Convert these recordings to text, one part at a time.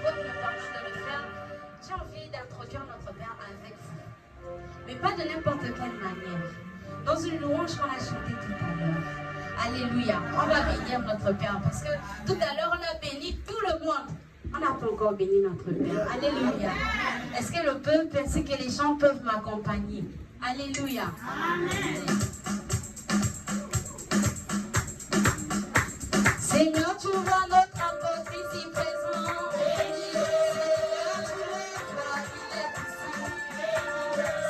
faute me permet de le faire, j'ai envie d'introduire notre Père avec vous. Mais pas de n'importe quelle manière. Dans une louange qu'on a chantée tout à l'heure. Alléluia. On va bénir notre Père parce que tout à l'heure on a béni tout le monde. On n'a pas encore béni notre Père. Alléluia. Est-ce que le peuple, est-ce que les gens peuvent m'accompagner? Alléluia. Amen. Seigneur, tu vois notre apôtre ici présent. Seigneur, tu les vois, il est ici.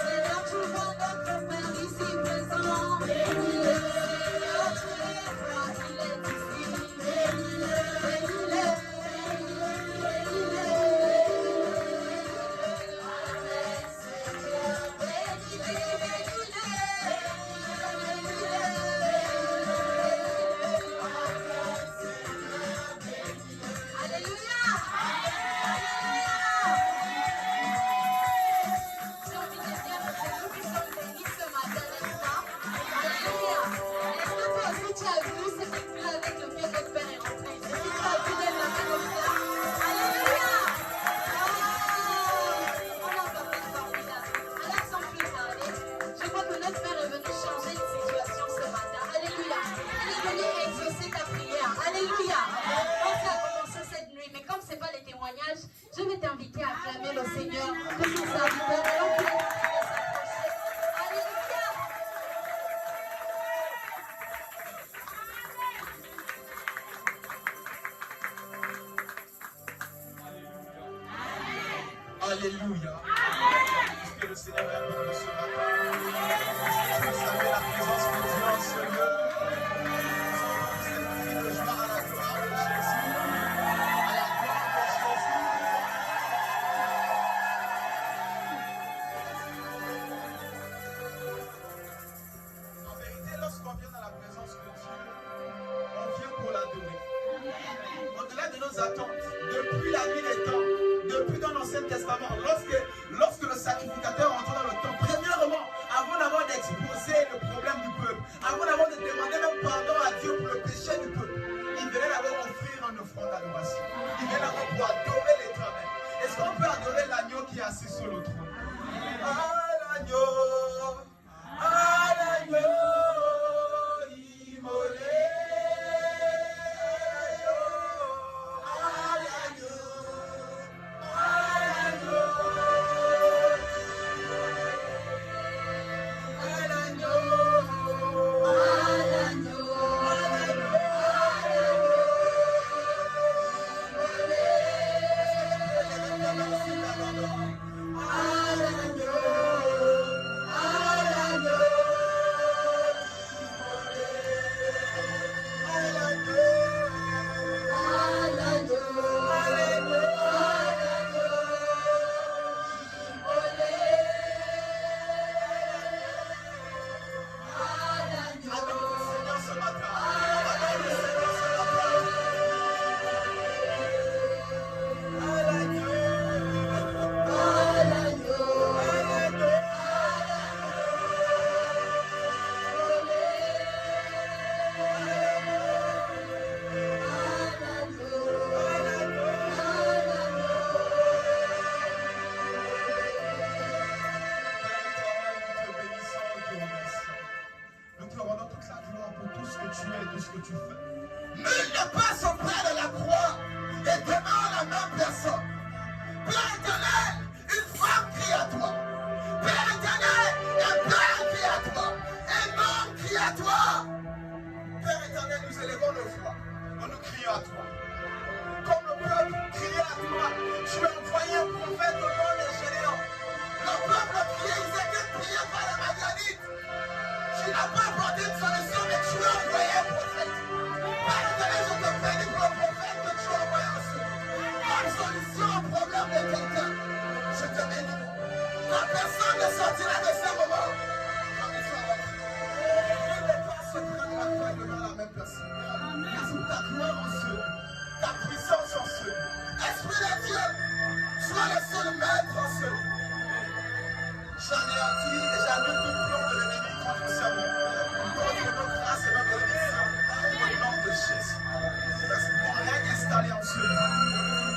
Seigneur, tu vois notre Père ici présent. Seigneur, tu les vois, il est ici. Je vais t'inviter à acclamer le Seigneur pour son serviteur. Alléluia. Est-ce que le Seigneur est avec nous ce matin? Vous savez la présence de Dieu en ce lieu. C'est une de joie à la gloire de Jésus. À la gloire de Jésus. En vérité, lorsqu'on vient dans la présence de Dieu, on vient pour l'adorer. Au-delà de nos attentes, depuis la nuit des temps, depuis dans l'Ancien Testament, lorsque le sacrificateur entrait dans le temple, premièrement, avant d'avoir d'exposer le problème du peuple, avant d'avoir de demander même pardon à Dieu pour le péché du peuple, il venait d'abord offrir une offrande d'adoration. Il venait d'abord pour adorer l'Éternel. Est-ce qu'on peut adorer l'agneau qui est assis sur le trône? Ah, l'agneau, immolé.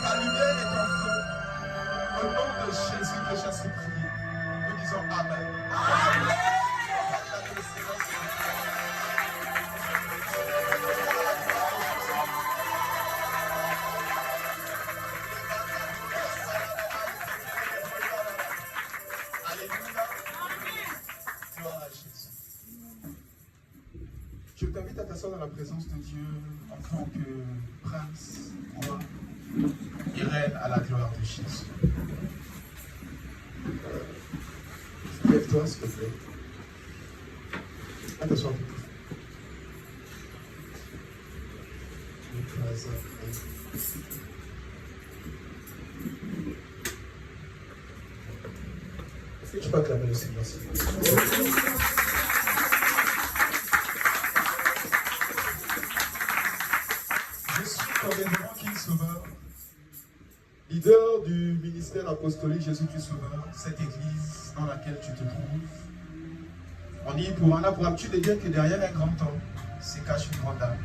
Ta lumière est en Au nom de Jésus que je suis prié, nous disons Amen. Alléluia. Gloire à Jésus. Je t'invite à t'asseoir dans la présence de Dieu en tant que prince, roi et reine à la gloire de Jésus. Lève-toi, s'il te plaît. À t'asseoir. Est-ce que tu peux acclamer le Seigneur, s'il te plaît? Je suis Cordeiro King Sauveur, leader du ministère apostolique Jésus-Christ Sauveur, cette église dans laquelle tu te trouves. On y est pour un habitude de dire que derrière un grand homme se cache une grande âme.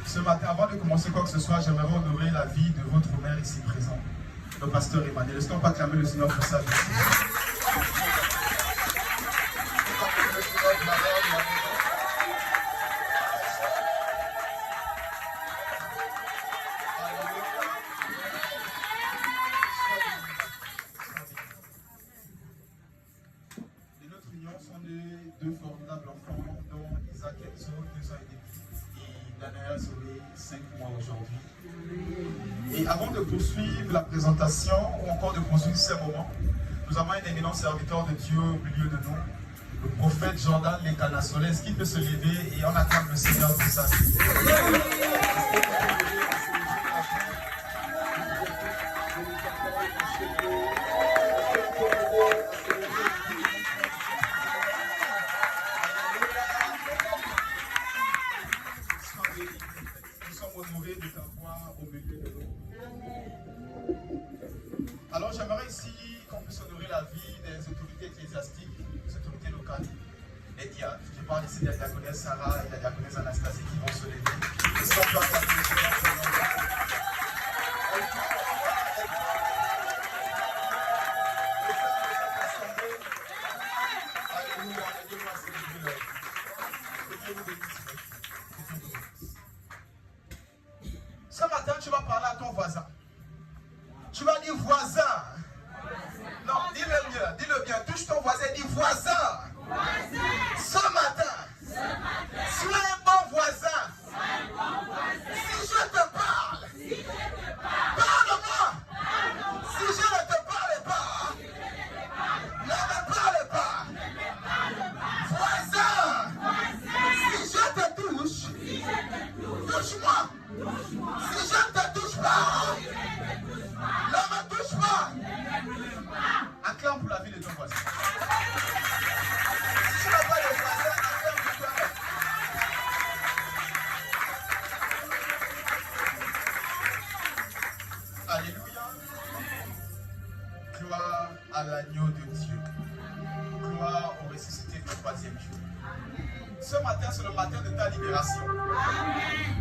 Ce matin, avant de commencer quoi que ce soit, j'aimerais honorer la vie de votre mère ici présent, le pasteur Emmanuel. Est-ce qu'on peut acclamer le Seigneur pour sa vie? De notre union sont nés deux formidables enfants, dont Isaac Enzo, 2 ans et demi, et Daniel Zoé, 5 mois aujourd'hui. Et avant de poursuivre la présentation, ou encore de poursuivre ces moments, nous avons un éminent serviteur de Dieu au milieu de nous, le prophète Jordan Lekanasolé. Est-ce qu'il peut se lever et on acclame le Seigneur pour sa vie? Nous sommes honorés de t'avoir au milieu de nous. Alors j'aimerais ici qu'on puisse honorer la vie des autorités ecclésiastiques, des autorités locales, les diacres. Je parle ici de la diaconesse Sarah et de la diaconesse Anastasie qui vont se lever. Ils sont pas ce matin, tu vas parler à ton voisin. Tu vas dire voisin. Non, dis-le mieux, dis-le bien. Touche ton voisin et dis voisin. Ce matin, sois un bon voisin. Si je te parle, parle-moi. Si je ne te parle pas, ne me parle pas. Voisin, si je te touche, touche-moi. Si je ne te touche pas, ne me touche pas. Acclame pour la vie de ton voisin. Si tu n'as pas de voisin, acclame pour toi-même. Alléluia. Gloire à l'agneau de Dieu. Gloire au ressuscité du 3e jour. Ce matin, c'est le matin de ta libération.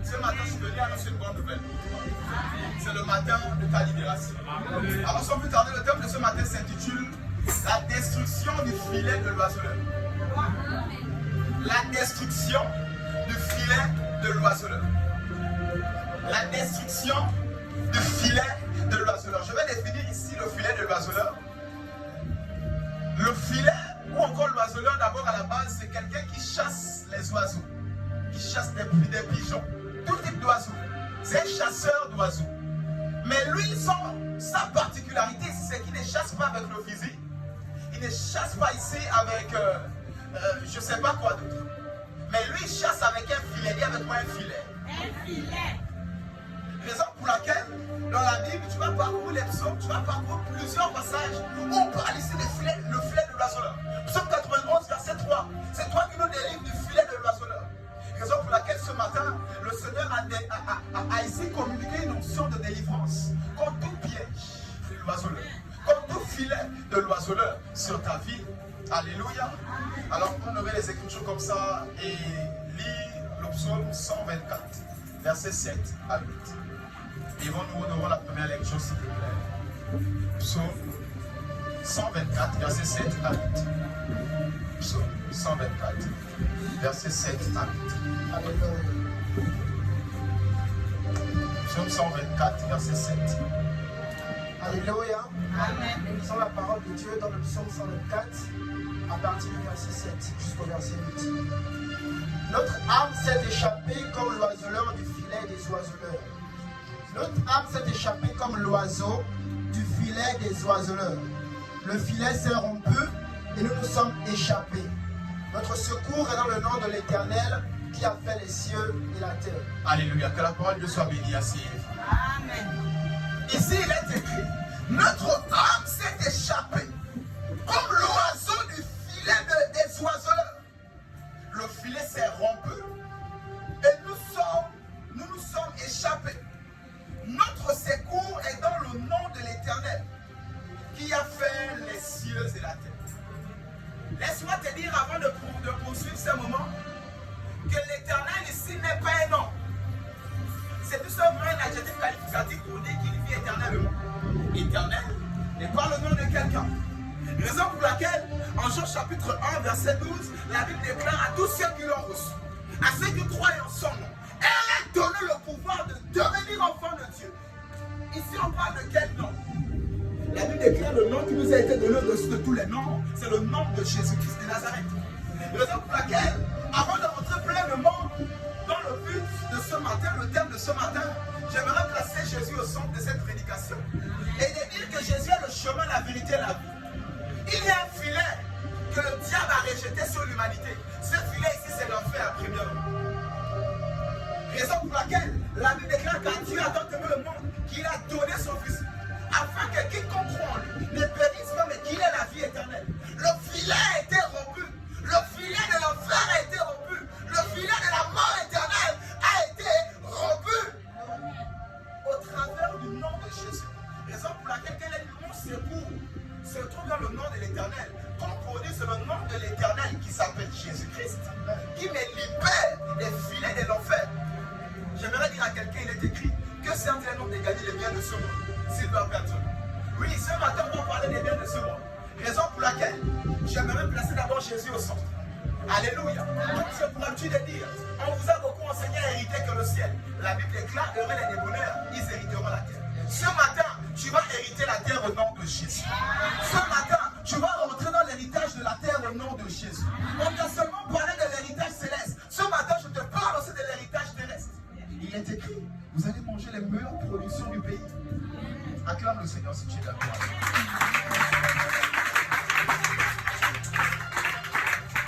Ce matin, je suis venu annoncer une bonne nouvelle. C'est le matin de ta libération. Alors, sans plus tarder, le thème de ce matin s'intitule La destruction du filet de l'oiseleur. La destruction du filet de l'oiseleur. La destruction du filet de l'oiseleur. Je vais définir ici le filet de l'oiseleur. Le filet, ou encore l'oiseleur, d'abord à la base, c'est quelqu'un qui chasse les oiseaux, qui chasse des pigeons, tout type d'oiseaux. C'est un chasseur d'oiseaux. Mais lui, sa particularité, c'est qu'il ne chasse pas avec le fusil. Il ne chasse pas ici avec, je ne sais pas quoi d'autre. Mais lui, il chasse avec un filet. Dis avec moi un filet. Un filet. Raison pour laquelle, dans la Bible, tu vas parcourir les psaumes, tu vas parcourir plusieurs passages où on parle ici du filet, le filet de l'oiseleur. Psaume 91, verset 3. C'est toi qui nous délivres du filet de l'oiseleur. Raison pour laquelle ce matin, le Seigneur a ici communiqué une option de délivrance contre tout piège de l'oiseleur, contre tout filet de l'oiseleur sur ta vie. Alléluia. Alors on aurait les écritures comme ça et lire le psaume 124, versets 7 à 8. Et nous honorons la première lecture, s'il vous plaît. Psaume 124, verset 7 à 8. Psaume 124, verset 7 à 8. Alléluia. Psaume 124, verset 7. Alléluia. Amen. Nous lisons la parole de Dieu dans le psaume 124, à partir du verset 7 jusqu'au verset 8. Notre âme s'est échappée comme l'oiseleur du filet des oiseleurs. Notre âme s'est échappée comme l'oiseau du filet des oiseleurs. Le filet s'est rompu et nous nous sommes échappés. Notre secours est dans le nom de l'Éternel qui a fait les cieux et la terre. Alléluia. Que la parole de Dieu soit bénie à Sylvie. Amen. Ici, il est écrit, notre âme s'est échappée comme l'oiseau du filet des oiseleurs. Le filet s'est rompu et nous nous sommes échappés. Notre secours est dans le nom de l'Éternel qui a fait les cieux et la terre. Laisse-moi te dire avant de poursuivre ce moment que l'Éternel ici n'est pas un nom. C'est tout simplement un adjectif qualificatif pour dire qu'il vit éternellement. Éternel n'est pas le nom de quelqu'un. Raison pour laquelle, en Jean chapitre 1, verset 12, la Bible déclare à tous ceux qui l'ont reçu, à ceux qui croient en son nom, elle a donné le pouvoir de devenir enfant de Dieu. Ici, on parle de quel nom? La Bible déclare le nom qui nous a été donné au-dessus de tous les noms, c'est le nom de Jésus-Christ de Nazareth. Raison pour laquelle, avant de rentrer pleinement dans le but de ce matin, le thème de ce matin, j'aimerais placer Jésus au centre de cette prédication et de dire que Jésus est le chemin, la vérité et la vie. Il y a un filet que le diable a rejeté sur l'humanité. Ce filet ici, c'est l'enfer, premièrement. Raison pour laquelle la Bible déclare qu'à Dieu a tant aimé le monde qu'il a donné son Fils, afin que quiconque croit en lui ne périsse pas, mais qu'il ait la vie éternelle. Le filet a été rompu. Le filet de l'enfer a été rompu. Le filet de la mort éternelle a été rompu au travers du nom de Jésus. Raison pour laquelle mon secours se trouve dans le nom de l'Éternel. Comme pour dire, c'est le nom de l'Éternel qui s'appelle Jésus-Christ, qui me libère des filets de l'enfer. J'aimerais dire à quelqu'un, il est écrit que c'est entre les noms de gagner les biens de ce monde. S'il doit perdre. Oui, ce matin, on va parler des biens de ce monde. Raison pour laquelle j'aimerais placer d'abord Jésus au centre. Alléluia. C'est pour l'habitude de dire, on vous a beaucoup enseigné à hériter que le ciel. La Bible déclare, heureux les débonnaires, ils hériteront la terre. Ce matin, tu vas hériter la terre au nom de Jésus. Ce matin, tu vas rentrer dans l'héritage de la terre au nom de Jésus. On t'a seulement parlé de l'héritage céleste. Ce matin, je te parle aussi de l'héritage terrestre. Il est écrit, vous allez manger les meilleures productions du pays. Acclame le Seigneur si tu es d'accord.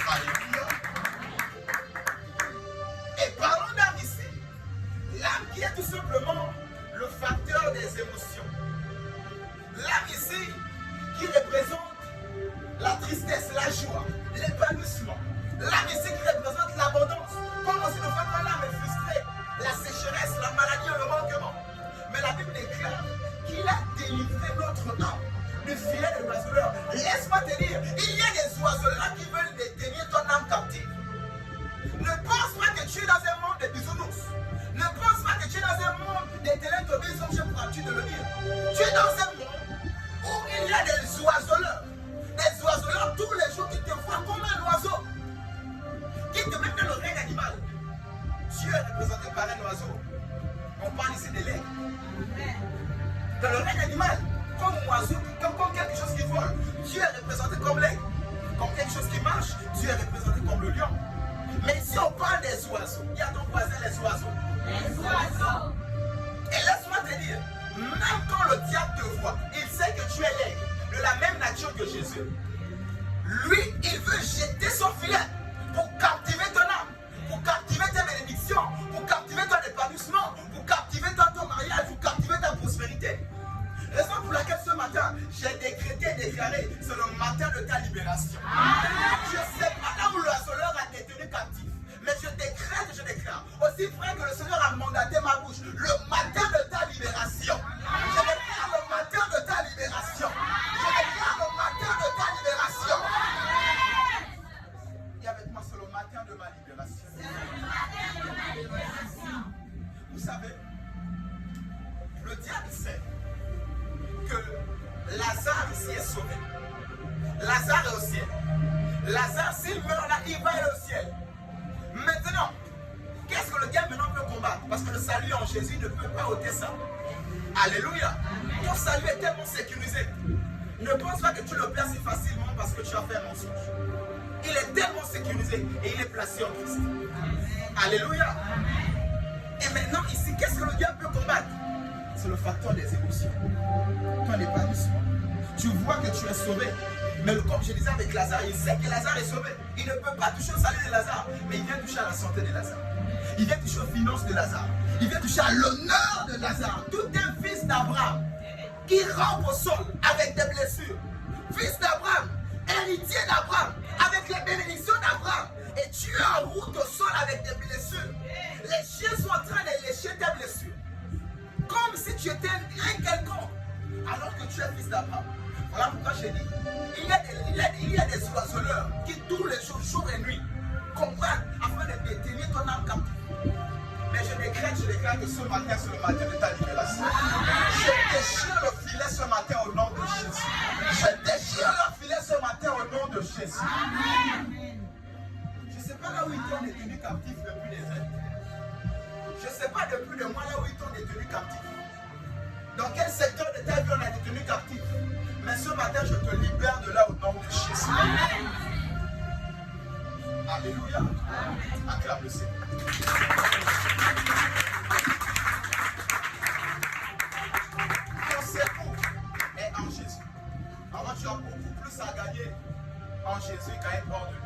Alléluia. Et parlons d'âme ici. L'âme qui est tout simplement le facteur des émotions. L'âme ici qui représente la tristesse, la joie, l'épanouissement. L'âme ici qui représente l'abondance. Comme aussi le fait que l'âme est frustrée, la sécheresse, la maladie et le manquement. Mais la Bible déclare qu'il a délivré notre âme du filet de l'oiseleur. Laisse-moi te dire, il y a des oiseleurs qui veulent détenir ton âme captive. Ne pense pas que tu es dans un monde de bisounours. Ne pense pas que tu es dans un monde de télétobis, comme j'ai pour habitude de le dire. Tu es dans un monde où il y a des oiseleurs. Des oiseleurs tous les jours qui te voient comme un oiseau. Qui te mettent dans le règne animal. Dieu est représenté par un oiseau. On parle ici de l'aigle. Dans le règne animal, comme un oiseau, comme quelque chose qui vole, Dieu est représenté comme l'aigle. Comme quelque chose qui marche, Dieu est représenté comme le lion. Mais si on parle des oiseaux, il y a ton voisin les oiseaux. Les oiseaux. Et laisse-moi te dire, même quand le diable te voit, il sait que tu es l'aigle, de la même nature que Jésus. Lui, il veut jeter son filet pour captiver ton âme, pour captiver tes bénédictions, pour captiver ton épanouissement, pour captiver ton mariage, pour captiver ta prospérité. Raison pour laquelle ce matin, j'ai décrété et déclaré, c'est le matin de ta libération. Je ne sais pas là où l'oiseleur a été tenu captif, mais je décrète et je déclare, aussi vrai que le Seigneur a mandaté ma bouche, le matin de ta libération. Je déclare le matin de ta libération. Je déclare le matin de ta libération. Et avec moi, c'est le matin de ma libération. Vous savez, le diable sait que Lazare ici est sauvé. Lazare est au ciel. Lazare, s'il meurt là, il va aller au ciel. Maintenant, qu'est-ce que le diable maintenant peut combattre? Parce que le salut en Jésus ne peut pas ôter ça. Alléluia. Ton salut est tellement sécurisé. Ne pense pas que tu le perds si facilement parce que tu as fait un mensonge. Il est tellement sécurisé et il est placé en Christ. Alléluia. Et maintenant ici, qu'est-ce que le diable peut combattre? C'est le facteur des émotions. Ton épanouissement. Tu vois que tu es sauvé. Mais comme je disais avec Lazare, il sait que Lazare est sauvé. Il ne peut pas toucher au salut de Lazare. Mais il vient toucher à la santé de Lazare. Il vient toucher aux finances de Lazare. Il vient toucher à l'honneur de Lazare. Tout un fils d'Abraham qui rampe au sol avec des blessures. Fils d'Abraham, héritier d'Abraham, avec les bénédictions d'Abraham. Et tu es en route au sol avec des blessures. Les chiens sont en train de lécher tes blessures. Comme si tu étais un quelconque. Alors que tu es fils d'Abraham. Voilà pourquoi je dis, il y a des oiseleurs qui tous les jours, jour et nuit, combattent afin de détenir ton âme captive. Mais je déclare que ce matin, c'est le matin de ta libération. Je déchire le filet ce matin au nom de Jésus. Je déchire le filet ce matin au nom de Jésus. Amen. Je ne sais pas là où ils t'ont détenu captif depuis des années. Je ne sais pas depuis des mois là où ils t'ont détenu captif. Dans quel secteur de ta vie on a détenu captif. Mais ce matin, je te libère de là au nom de Jésus. Amen. Alléluia. Acclame le Seigneur. Ton cerveau est en Jésus. Alors tu as beaucoup plus à gagner en Jésus qu'à être hors de lui.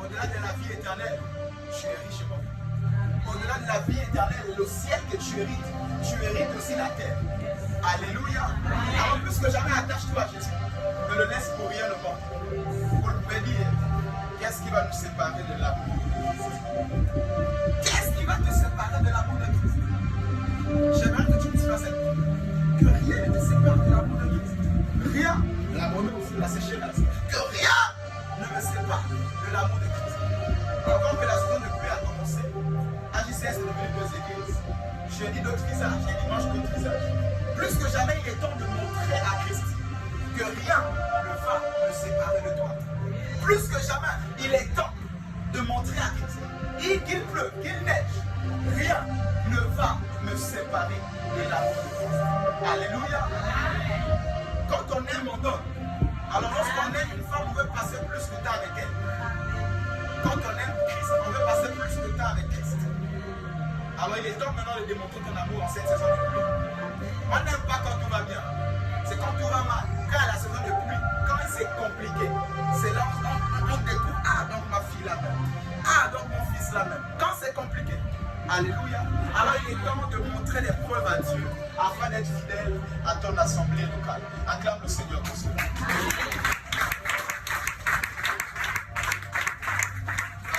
Au-delà de la vie éternelle, tu es riche et bon. Au-delà de la vie éternelle, le ciel que tu hérites aussi la terre. Alléluia. Alors plus que jamais, attache-toi à Jésus. Ne le laisse pour rien le monde. Vous le pouvez dire, qu'est-ce qui va nous séparer de l'amour de Christ? Qu'est-ce qui va te séparer de l'amour de Christ? J'aimerais que tu me dises que rien ne te sépare de l'amour de Christ. Rien. L'amour de Christ, la sécheresse. Que rien ne me sépare de l'amour de Christ. Encore que la saison de pluie a commencé, AJCS est devenu 2 églises. Jeudi d'autres visages et dimanche d'autres visages. Plus que jamais, il est temps de montrer à Christ que rien ne va me séparer de toi. Plus que jamais, il est temps de montrer à Christ qu'il pleuve, qu'il neige, rien ne va me séparer de l'amour de Christ. Alléluia. Quand on aime, on donne. Alors lorsqu'on aime une femme, on veut passer plus de temps avec elle. Quand on aime Christ, on veut passer plus de temps avec Christ. Alors il est temps maintenant de démontrer ton amour en cette saison de pluie. On n'aime pas quand tout va bien. C'est quand tout va mal. Quand la saison de pluie, quand c'est compliqué, c'est là où on découvre, ah donc ma fille là même. Ah donc mon fils là même. Quand c'est compliqué. Alléluia. Alors il est temps de montrer des preuves à Dieu afin d'être fidèle à ton assemblée locale. Acclame le Seigneur pour cela.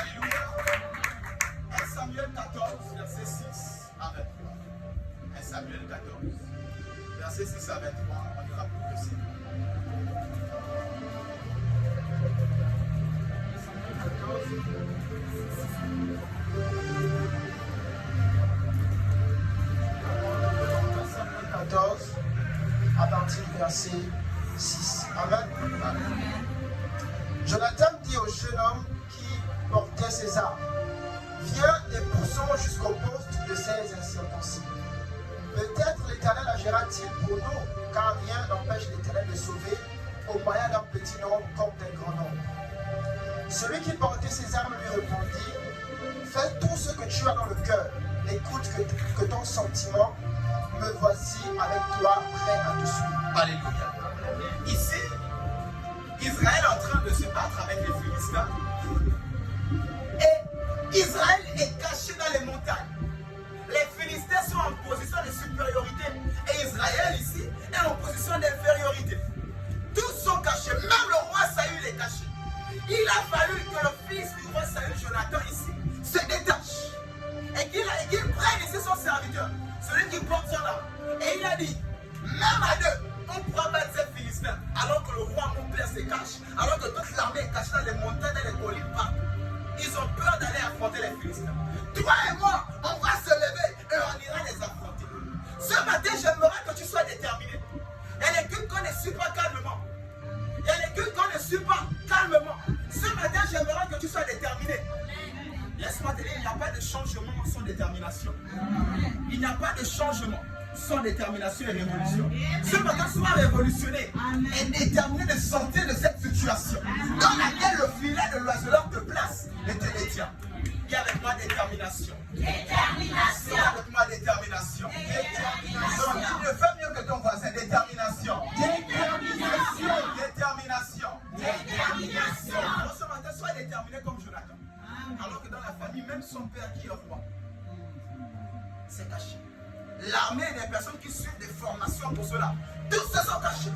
Alléluia. 1 Samuel 14, verset 6 à 23. 1 Samuel 14, verset 6 à 23. On ira progresser. À partir du verset 6. Amen. Amen. Jonathan dit au jeune homme qui portait ses armes, viens et poussons jusqu'au poste de ces incirconcis. Peut-être l'Éternel agira-t-il pour nous, car rien n'empêche l'Éternel de sauver au moyen d'un petit nombre comme d'un grand nombre. Celui qui portait ses armes lui répondit, fais tout ce que tu as dans le cœur, n'écoute que ton sentiment, me voici avec toi, prêt à te suivre. Alléluia. Ici, Israël est en train de se battre avec les Philistins. Et Israël est caché dans les montagnes. Les Philistins sont en position de supériorité. Et Israël ici est en position d'infériorité. Tous sont cachés. Même le roi Saül est caché. Il a fallu que le fils du roi Saül, Jonathan ici, se détache. Et qu'il prenne ici son serviteur. Celui qui porte son arme. Et il a dit, même à deux, on pourra battre ces Philistins. Alors que le roi, mon père, se cache. Alors que toute l'armée est cachée dans les montagnes, dans les collines, partout. Ils ont peur d'aller affronter les Philistins. Toi et moi, on va se lever et on ira les affronter. Ce matin, j'aimerais que tu sois déterminé. Et l'équipe qu'on ne suit pas soit détermination et révolution. Ce matin, sois révolutionné et déterminé de sortir de cette situation dans laquelle le filet de l'oiseleur te place et te détient. Dis avec moi détermination. Détermination. Dis avec moi détermination. Détermination. Il ne fait mieux que ton voisin. Détermination. Détermination. Détermination. Détermination. Alors ce matin, sois déterminé comme Jonathan. Alors que dans la famille, même son père qui est roi, c'est caché. L'armée des personnes qui suivent des formations pour cela, tous se sont cachés.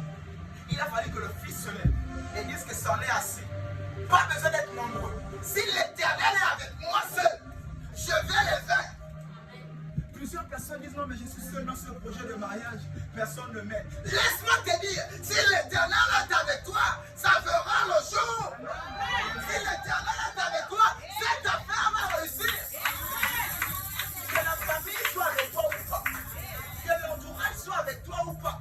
Il a fallu que le fils se lève et dise que c'en est assez. Pas besoin d'être nombreux. Si l'Éternel est avec moi seul, je vais les faire. Plusieurs personnes disent non mais je suis seul dans ce projet de mariage, personne ne m'aide. Laisse-moi te dire, si l'Éternel est avec toi, ça verra le jour. Si l'Éternel est avec toi, cette affaire va réussir. Que la famille soit avec toi ou pas, que l'entourage soit avec toi ou pas,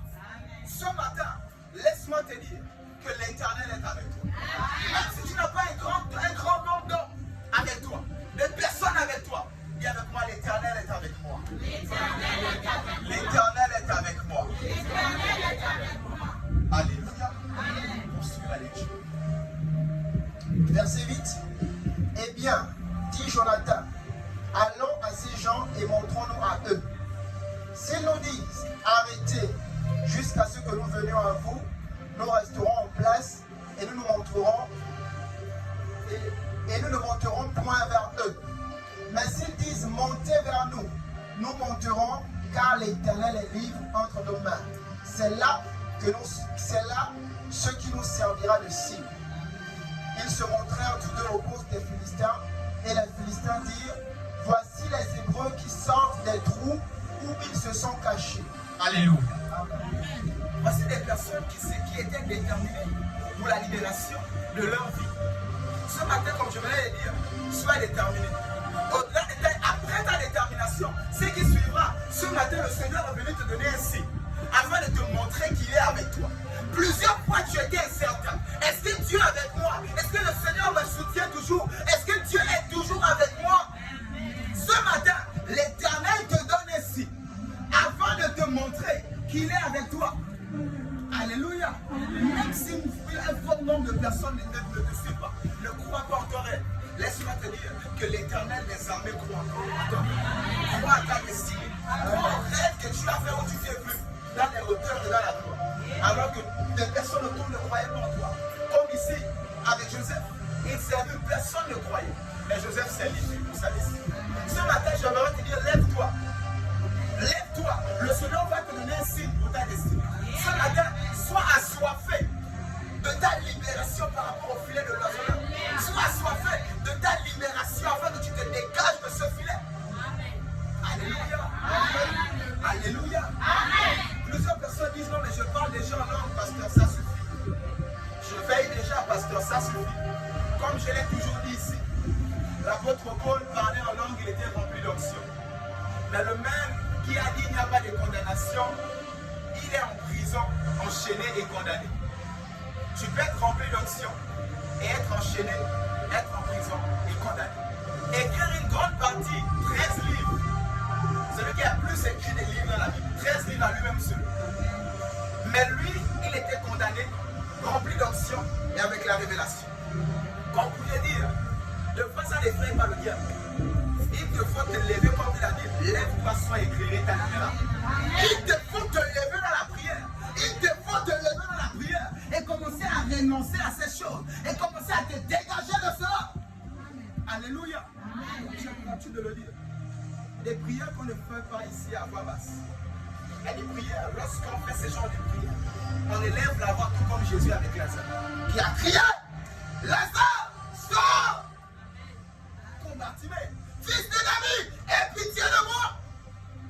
ce matin, laisse-moi te dire que l'Éternel est avec toi. Même si tu n'as pas un grand nombre d'hommes avec toi, de personnes avec toi, dis avec moi, l'Éternel est avec moi. L'Éternel est avec moi. Alléluia. Poursuis la lecture. Verset 8. Eh bien, dit Jonathan, allons à ces gens et montrons-nous à eux. S'ils nous disent, arrêtez jusqu'à ce que nous venions à vous, nous resterons en place et nous nous montrerons et nous ne monterons point vers eux. Mais s'ils disent, montez vers nous, nous monterons, car l'Éternel est libre entre nos mains. C'est là ce qui nous servira de signe. Ils se montrèrent tous deux aux postes des Philistins, et les Philistins dirent, voici les Hébreux qui sortent des trous où ils se sont cachés. Alléluia. Voici des personnes qui étaient déterminées pour la libération de leur vie. Ce matin, comme je venais de dire, sois déterminé. Au-delà de après ta détermination, ce qui suivra, ce matin, le Seigneur est venu te donner un signe afin de te montrer qu'il est avec toi. Plusieurs fois, tu étais incertain. Est-ce que Dieu est avec moi? Est-ce que le Seigneur me soutient toujours? Est-ce que Dieu est toujours avec moi? Ce matin, l'Éternel te donne un signe afin de te montrer qu'il est avec toi. Alléluia. Même si un fort nombre de personnes ne te suivent pas, ne croient pas en ton rêve, laisse-moi te dire que l'Éternel des armées croit en toi. Crois à ta destinée. Crois au rêve que tu as fait où tu t'es vu, dans les hauteurs et dans la gloire. Alors que des personnes autour ne croyaient pas en toi. Comme ici, avec Joseph, il s'est vu, personne ne croyait. Mais Joseph s'est livré pour sa destinée. Ce matin, j'aimerais te dire, lève-toi. Lève-toi. Le Seigneur va te donner un signe pour ta destinée. Ce matin, sois assoiffé de ta libération par rapport au filet de l'oiseleur. Sois assoiffé de ta libération afin que tu te dégages de ce filet. Amen. Alléluia. Amen. Alléluia. Amen. Plusieurs personnes disent non mais je parle déjà en langue, pasteur, ça suffit. Je veille déjà, pasteur, ça suffit. Comme je l'ai toujours dit ici, l'apôtre Paul parlait en langue, il était rempli d'onction. Mais le même qui a dit il n'y a pas de condamnation, il est en prison, enchaîné et condamné. Tu peux être rempli d'onction et être enchaîné, être en prison et condamné. Écrire une grande partie, 13 livres. Celui qui a plus écrit des livres dans la Bible, 13 livres à lui-même seul. Mais lui, il était condamné, rempli d'onction et avec la révélation. Comme vous pouvez dire, de face à l'effraie par le diable, il te faut te lever comme dit la Bible. Lève-toi, sois éclairé, ta lumière. Il te faut te lever dans la prière. Il te faut te lever dans la prière et commencer à renoncer à ces choses et commencer à te dégager de cela. Alléluia. J'ai l'habitude de le dire. Des prières qu'on ne fait pas ici à voix basse. Il y a des prières, lorsqu'on fait ce genre de prières, on élève la voix tout comme Jésus avec Lazare, qui a crié, Lazare, sors! Combattimé, fils de David, aie pitié de moi!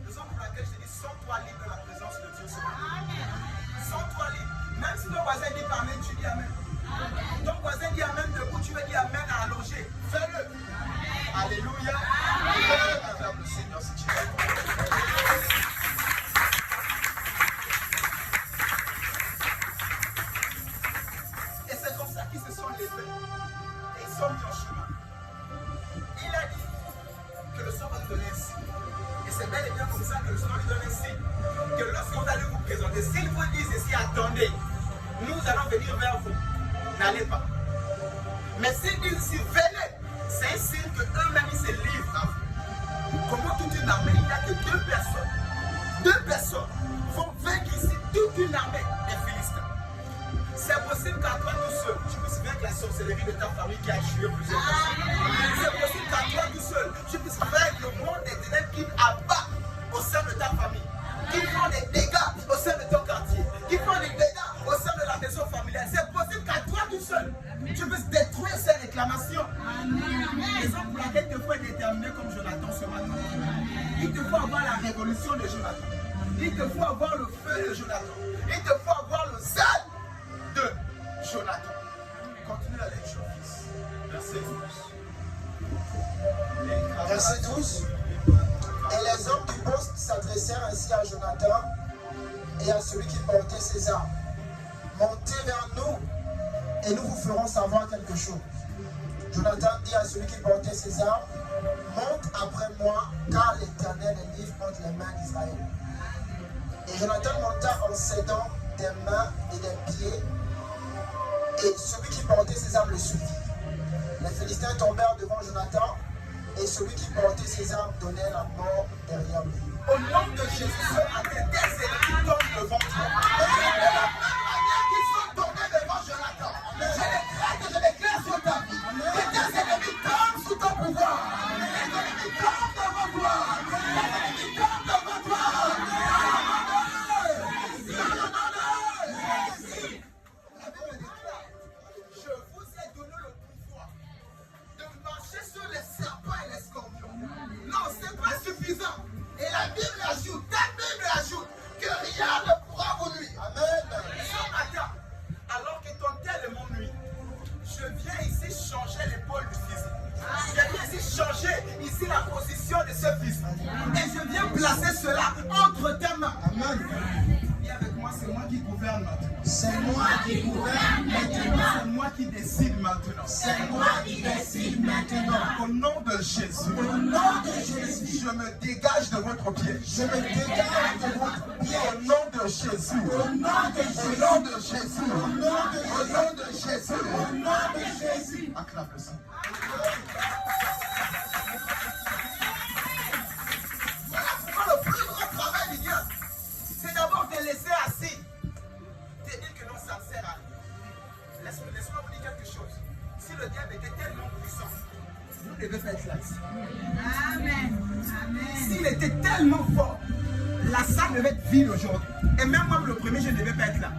Raison pour laquelle je dis, sens-toi libre de la présence de Dieu ce matin. Sens-toi libre. Même si ton voisin dit Amen, tu dis Amen. Ton voisin dit Amen, debout, tu veux dire Amen à allonger. Fais-le. Alléluia. Madame le Seigneur, si tu veux. Et c'est comme ça qu'ils se sont levés. Et ils sont mis en chemin. Il a dit que le Seigneur va lui donner un signe. Et c'est bel et bien comme ça que le Seigneur lui donne un signe. que s'ils vous disent ici, attendez, nous allons venir vers vous, n'allez pas. Mais s'ils disent ici, venez, c'est un signe qu'eux-mêmes ils se livrent à vous. Comment toute une armée, il n'y a que deux personnes vont vaincre ici toute une armée des Philistins. C'est possible qu'à toi tout seul, tu puisses vaincre la sorcellerie de ta famille qui a tué plusieurs personnes. C'est possible qu'à toi tout seul, tu puisses vaincre le monde des ténèbres qui abat au sein de ta famille, qui font des dégâts au sein de ton quartier, qui font des dégâts au sein de la maison familiale. C'est possible qu'à toi tout seul, tu puisses détruire ces réclamations. Raison pour laquelle il te faut être déterminé comme Jonathan ce matin. Il te faut avoir la révolution de Jonathan. Il te faut avoir le feu de Jonathan. Il te faut avoir le zèle de Jonathan. Continue à lecture, fils. Verset 12. Verset 12. Et les hommes du poste s'adressèrent ainsi à Jonathan et à celui qui portait ses armes. Montez vers nous et nous vous ferons savoir quelque chose. Jonathan dit à celui qui portait ses armes, monte après moi, car l'Éternel est livre entre les mains d'Israël. Et Jonathan monta en s'aidant des mains et des pieds, et celui qui portait ses armes le suivit. Les Philistins tombèrent devant Jonathan, et celui qui portait ses armes donnait la mort derrière lui. Au nom de Jésus, ce matin, des ennemis tombent devant toi. De la même manière qu'ils sont tombés devant Jonathan, je déclare sur ta vie que tes ennemis tombent sous ton pouvoir. Les ennemis tombent devant toi. Les ennemis tombent devant toi. La Bible déclare, je vous ai donné le pouvoir de marcher sur les serpents et les scorpions. Non, ce n'est pas suffisant. Et la Bible ajoute, ta Bible ajoute que rien ne pourra vous nuire. Amen. Ce matin, alors que ton tellement nuit, je viens ici changer l'épaule du fils. Je viens ici changer ici la position de ce fils. Et je viens placer cela entre tes mains. Amen. Et avec moi, c'est moi qui gouverne maintenant. C'est moi qui gouverne maintenant. C'est moi qui décide maintenant. C'est moi qui décide maintenant. Au nom de Jésus. Au nom de Jésus. Je me dégage de votre pied. Je me dégage de votre pied. Au nom de Jésus. Au nom de Jésus. Au nom de Jésus. Au nom de Au Jésus. nom de Jésus. Au nom de Jésus. Acclame le Seigneur. Voilà pourquoi le plus grand travail du diable, c'est d'abord de laisser assis. Te dire que non, ça ne sert à rien. Laisse-moi vous dire quelque chose. Si le diable était tellement puissant, vous ne devez pas être là ici. Amen. Amen. S'il était tellement fort, la salle devait être vide aujourd'hui. Et même moi, le premier, je ne devais pas être là.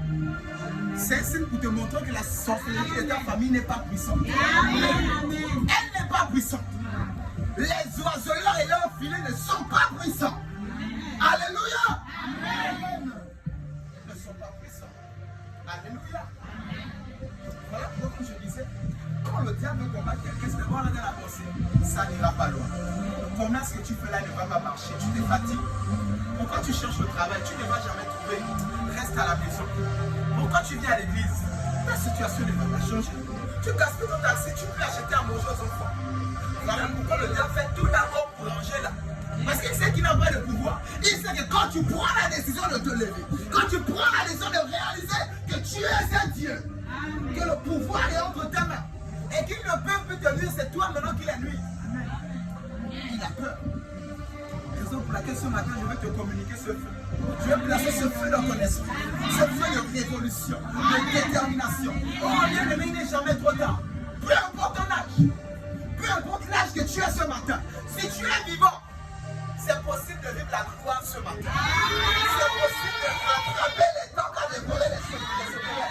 C'est un signe pour te montrer que la sorcellerie de ta famille n'est pas puissante. Amen. Elle n'est pas puissante. Les oiseleurs et leurs filets ne sont pas puissants. Alléluia. Amen. Ils ne sont pas puissants. Alléluia. Voilà pourquoi, comme je disais, quand le diable veut combattre quelqu'un, c'est voir là dans la pensée, ça n'ira pas loin. Comment ce que tu fais là ne va pas marcher, tu te fatigues. Pourquoi tu cherches le travail, tu ne vas jamais trouver. Reste à la maison. Pourquoi tu viens à l'église? Ta situation ne va pas changer. Tu gaspilles ton taxi, tu peux acheter à manger aux enfants. Voilà pourquoi le diable fait tout d'abord pour ranger là. Parce qu'il sait qu'il n'a pas de pouvoir. Il sait que quand tu prends la décision de te lever, quand tu prends la décision de réaliser que tu es un Dieu, que le pouvoir est entre tes mains, et qu'il ne peut plus te nuire, c'est toi maintenant qui la nuit. Il a peur. Raison pour laquelle ce matin je vais te communiquer ce feu. Je vais placer ce feu dans ton esprit. Ce feu de révolution, de détermination. Oh bien aimé, il n'est jamais trop tard. Peu importe ton âge, peu importe l'âge que tu as ce matin, si tu es vivant, c'est possible de vivre la gloire ce matin. C'est possible de rattraper les temps qu'a dévoré les secours.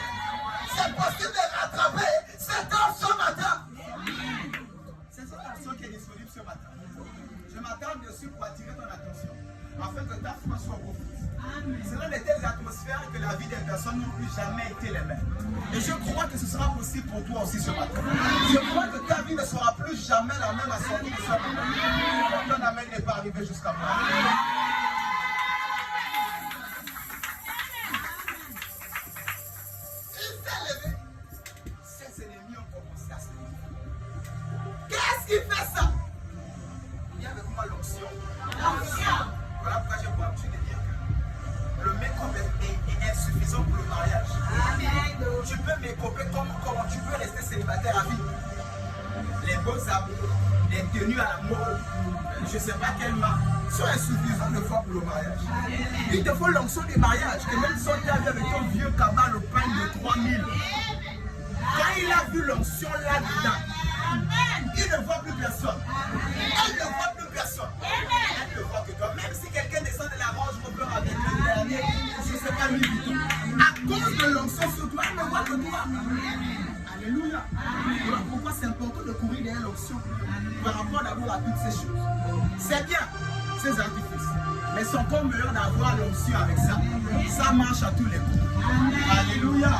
C'est possible de rattraper cet temps ce matin. C'est cette action qui est disponible ce matin. Je m'attends dessus pour attirer ton attention, afin que ta foi soit profonde. C'est dans de telles atmosphères que la vie des personnes n'ont plus jamais été les mêmes. Et je crois que ce sera possible pour toi aussi ce matin. Je crois que ta vie ne sera plus jamais la même à sortir de ce matin. Ton amen n'est pas arrivé jusqu'à moi. Il s'est levé. Ses ennemis ont commencé à se lever. Qu'est-ce qui fait ça? Il y a avec moi l'onction. Voilà pourquoi j'ai pour habitude de dire que le make-up est écopées, comment tu veux rester célibataire à vie. Les beaux habits, les tenues à la mode, je ne sais pas quelle marque, sont insuffisants de fois pour le mariage. Il te faut l'onction du mariage, que même si tu as vu avec ton vieux cabane au pain de 3000, quand il a vu l'onction là-dedans, il ne voit plus personne. Elle ne voit plus personne. Elle ne voit que toi. Même si quelqu'un descend de la Range Rover avec le dernier, je ne sais pas, lui du tout. À cause de l'onction sur toi, elle ne voit que toi. Alléluia. Voilà pourquoi c'est important de courir derrière l'onction par rapport d'abord à toutes ces choses. C'est bien, ces artifices. Mais c'est encore meilleur d'avoir l'onction avec ça. Ça marche à tous les coups. Alléluia.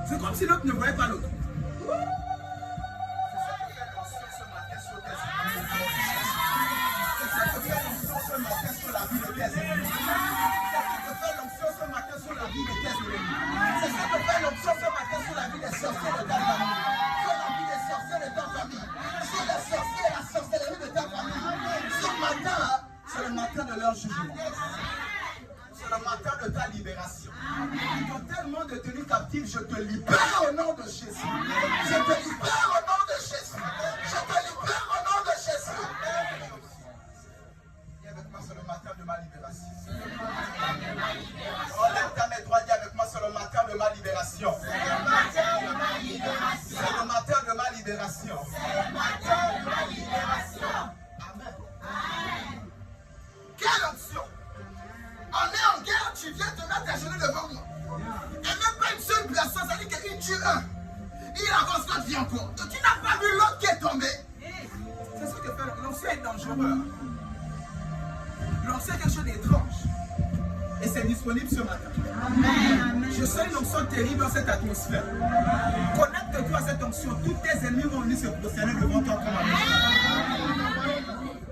C'est comme si l'autre ne voyait pas l'autre. C'est ça que fait l'onction ce matin sur la vie de tes ennemis. C'est ça que fait l'onction ce matin sur la vie de tes ennemis. C'est ça que fait l'onction ce matin sur la vie des sorciers de ta famille. Sur la vie des sorciers de ta famille. Sur les sorciers et la sorcellerie de ta famille. Ce matin, c'est le matin de leur jugement. C'est le matin de ta libération. Ils ont tellement de tenus captifs, je te libère au nom de Jésus. Je te libère au nom de Jésus. Je te libère au nom de Jésus. Viens avec moi, c'est le matin de ma libération. Oh, lève ta main droite, dis avec moi, c'est le matin de ma libération. C'est le matin de ma libération. C'est le matin de ma libération. C'est le matin de ma libération. Amen. Amen. Quelle option? On est en guerre, tu viens te mettre à genoux devant moi. Et même pas une seule personne, ça dit qu'il tue un. Il avance, l'autre vient encore. Tu n'as pas vu l'autre qui est tombé. C'est ce que fait l'onction est dangereux. L'onction est quelque chose d'étrange. Et c'est disponible ce matin. Amen. Je sens une onction terrible dans cette atmosphère. Connecte-toi à cette onction. Tous tes ennemis vont venir se prosterner devant toi comme un.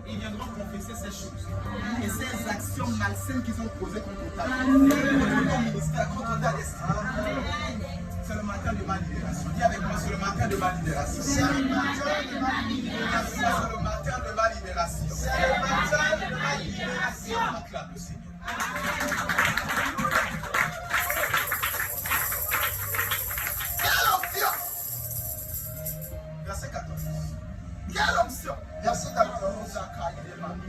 Ils viendront confesser ces choses et ces actions malsaines qu'ils ont posées contre ta vie, contre ton ministère, contre ta destinée. C'est le matin de ma libération. Dis avec moi, c'est le matin de ma libération. C'est le matin de ma libération. C'est le matin de ma libération. C'est le matin de ma libération. Acclame le Seigneur. Quelle onction! Verset 14. Quelle onction! Verset 14.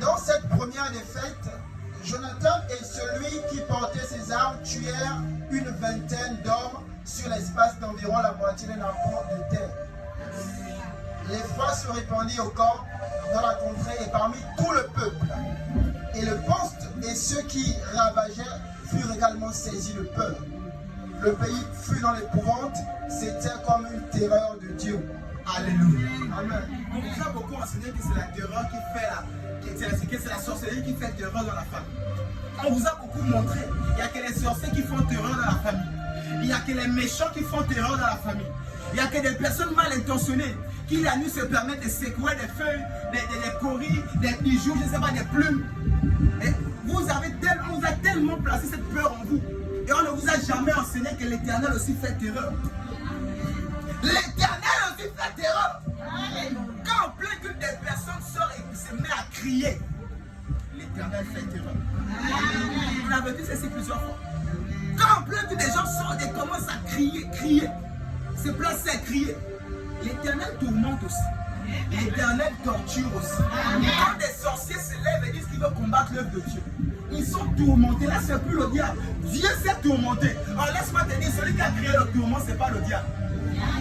Dans cette première défaite, Jonathan et celui qui portait ses armes tuèrent une vingtaine d'hommes sur l'espace d'environ la moitié d'un arpent de terre. L'effroi se répandit au camp, dans la contrée et parmi tout le peuple. Et le poste et ceux qui ravageaient furent également saisis de peur. Le pays fut dans l'épouvante, c'était comme une terreur de Dieu. Alléluia. Amen. On vous a beaucoup enseigné que c'est la terreur qui fait c'est la sorcellerie qui fait terreur dans la famille. On vous a beaucoup montré, il n'y a que les sorciers qui font terreur dans la famille. Il n'y a que les méchants qui font terreur dans la famille. Il n'y a que des personnes mal intentionnées qui la nuit se permettent de secouer des feuilles, des coris, des bijoux, je ne sais pas, des plumes. Et vous a tellement placé cette peur en vous. Et on ne vous a jamais enseigné que l'Éternel aussi fait terreur. L'Éternel aussi fait terreur. Quand en plein culte des personnes sortent et se met à crier, l'Éternel fait terreur. Vous l'avez dit ceci plusieurs fois. Quand en plein culte des gens sortent et commencent à crier, se placer à crier, l'Éternel tourmente aussi. L'Éternel torture aussi. Quand des sorciers se lèvent et disent qu'ils veulent combattre l'œuvre de Dieu, ils sont tourmentés. Là, c'est plus le diable. Dieu s'est tourmenté. Alors laisse-moi te dire, celui qui a créé le tourment, ce n'est pas le diable.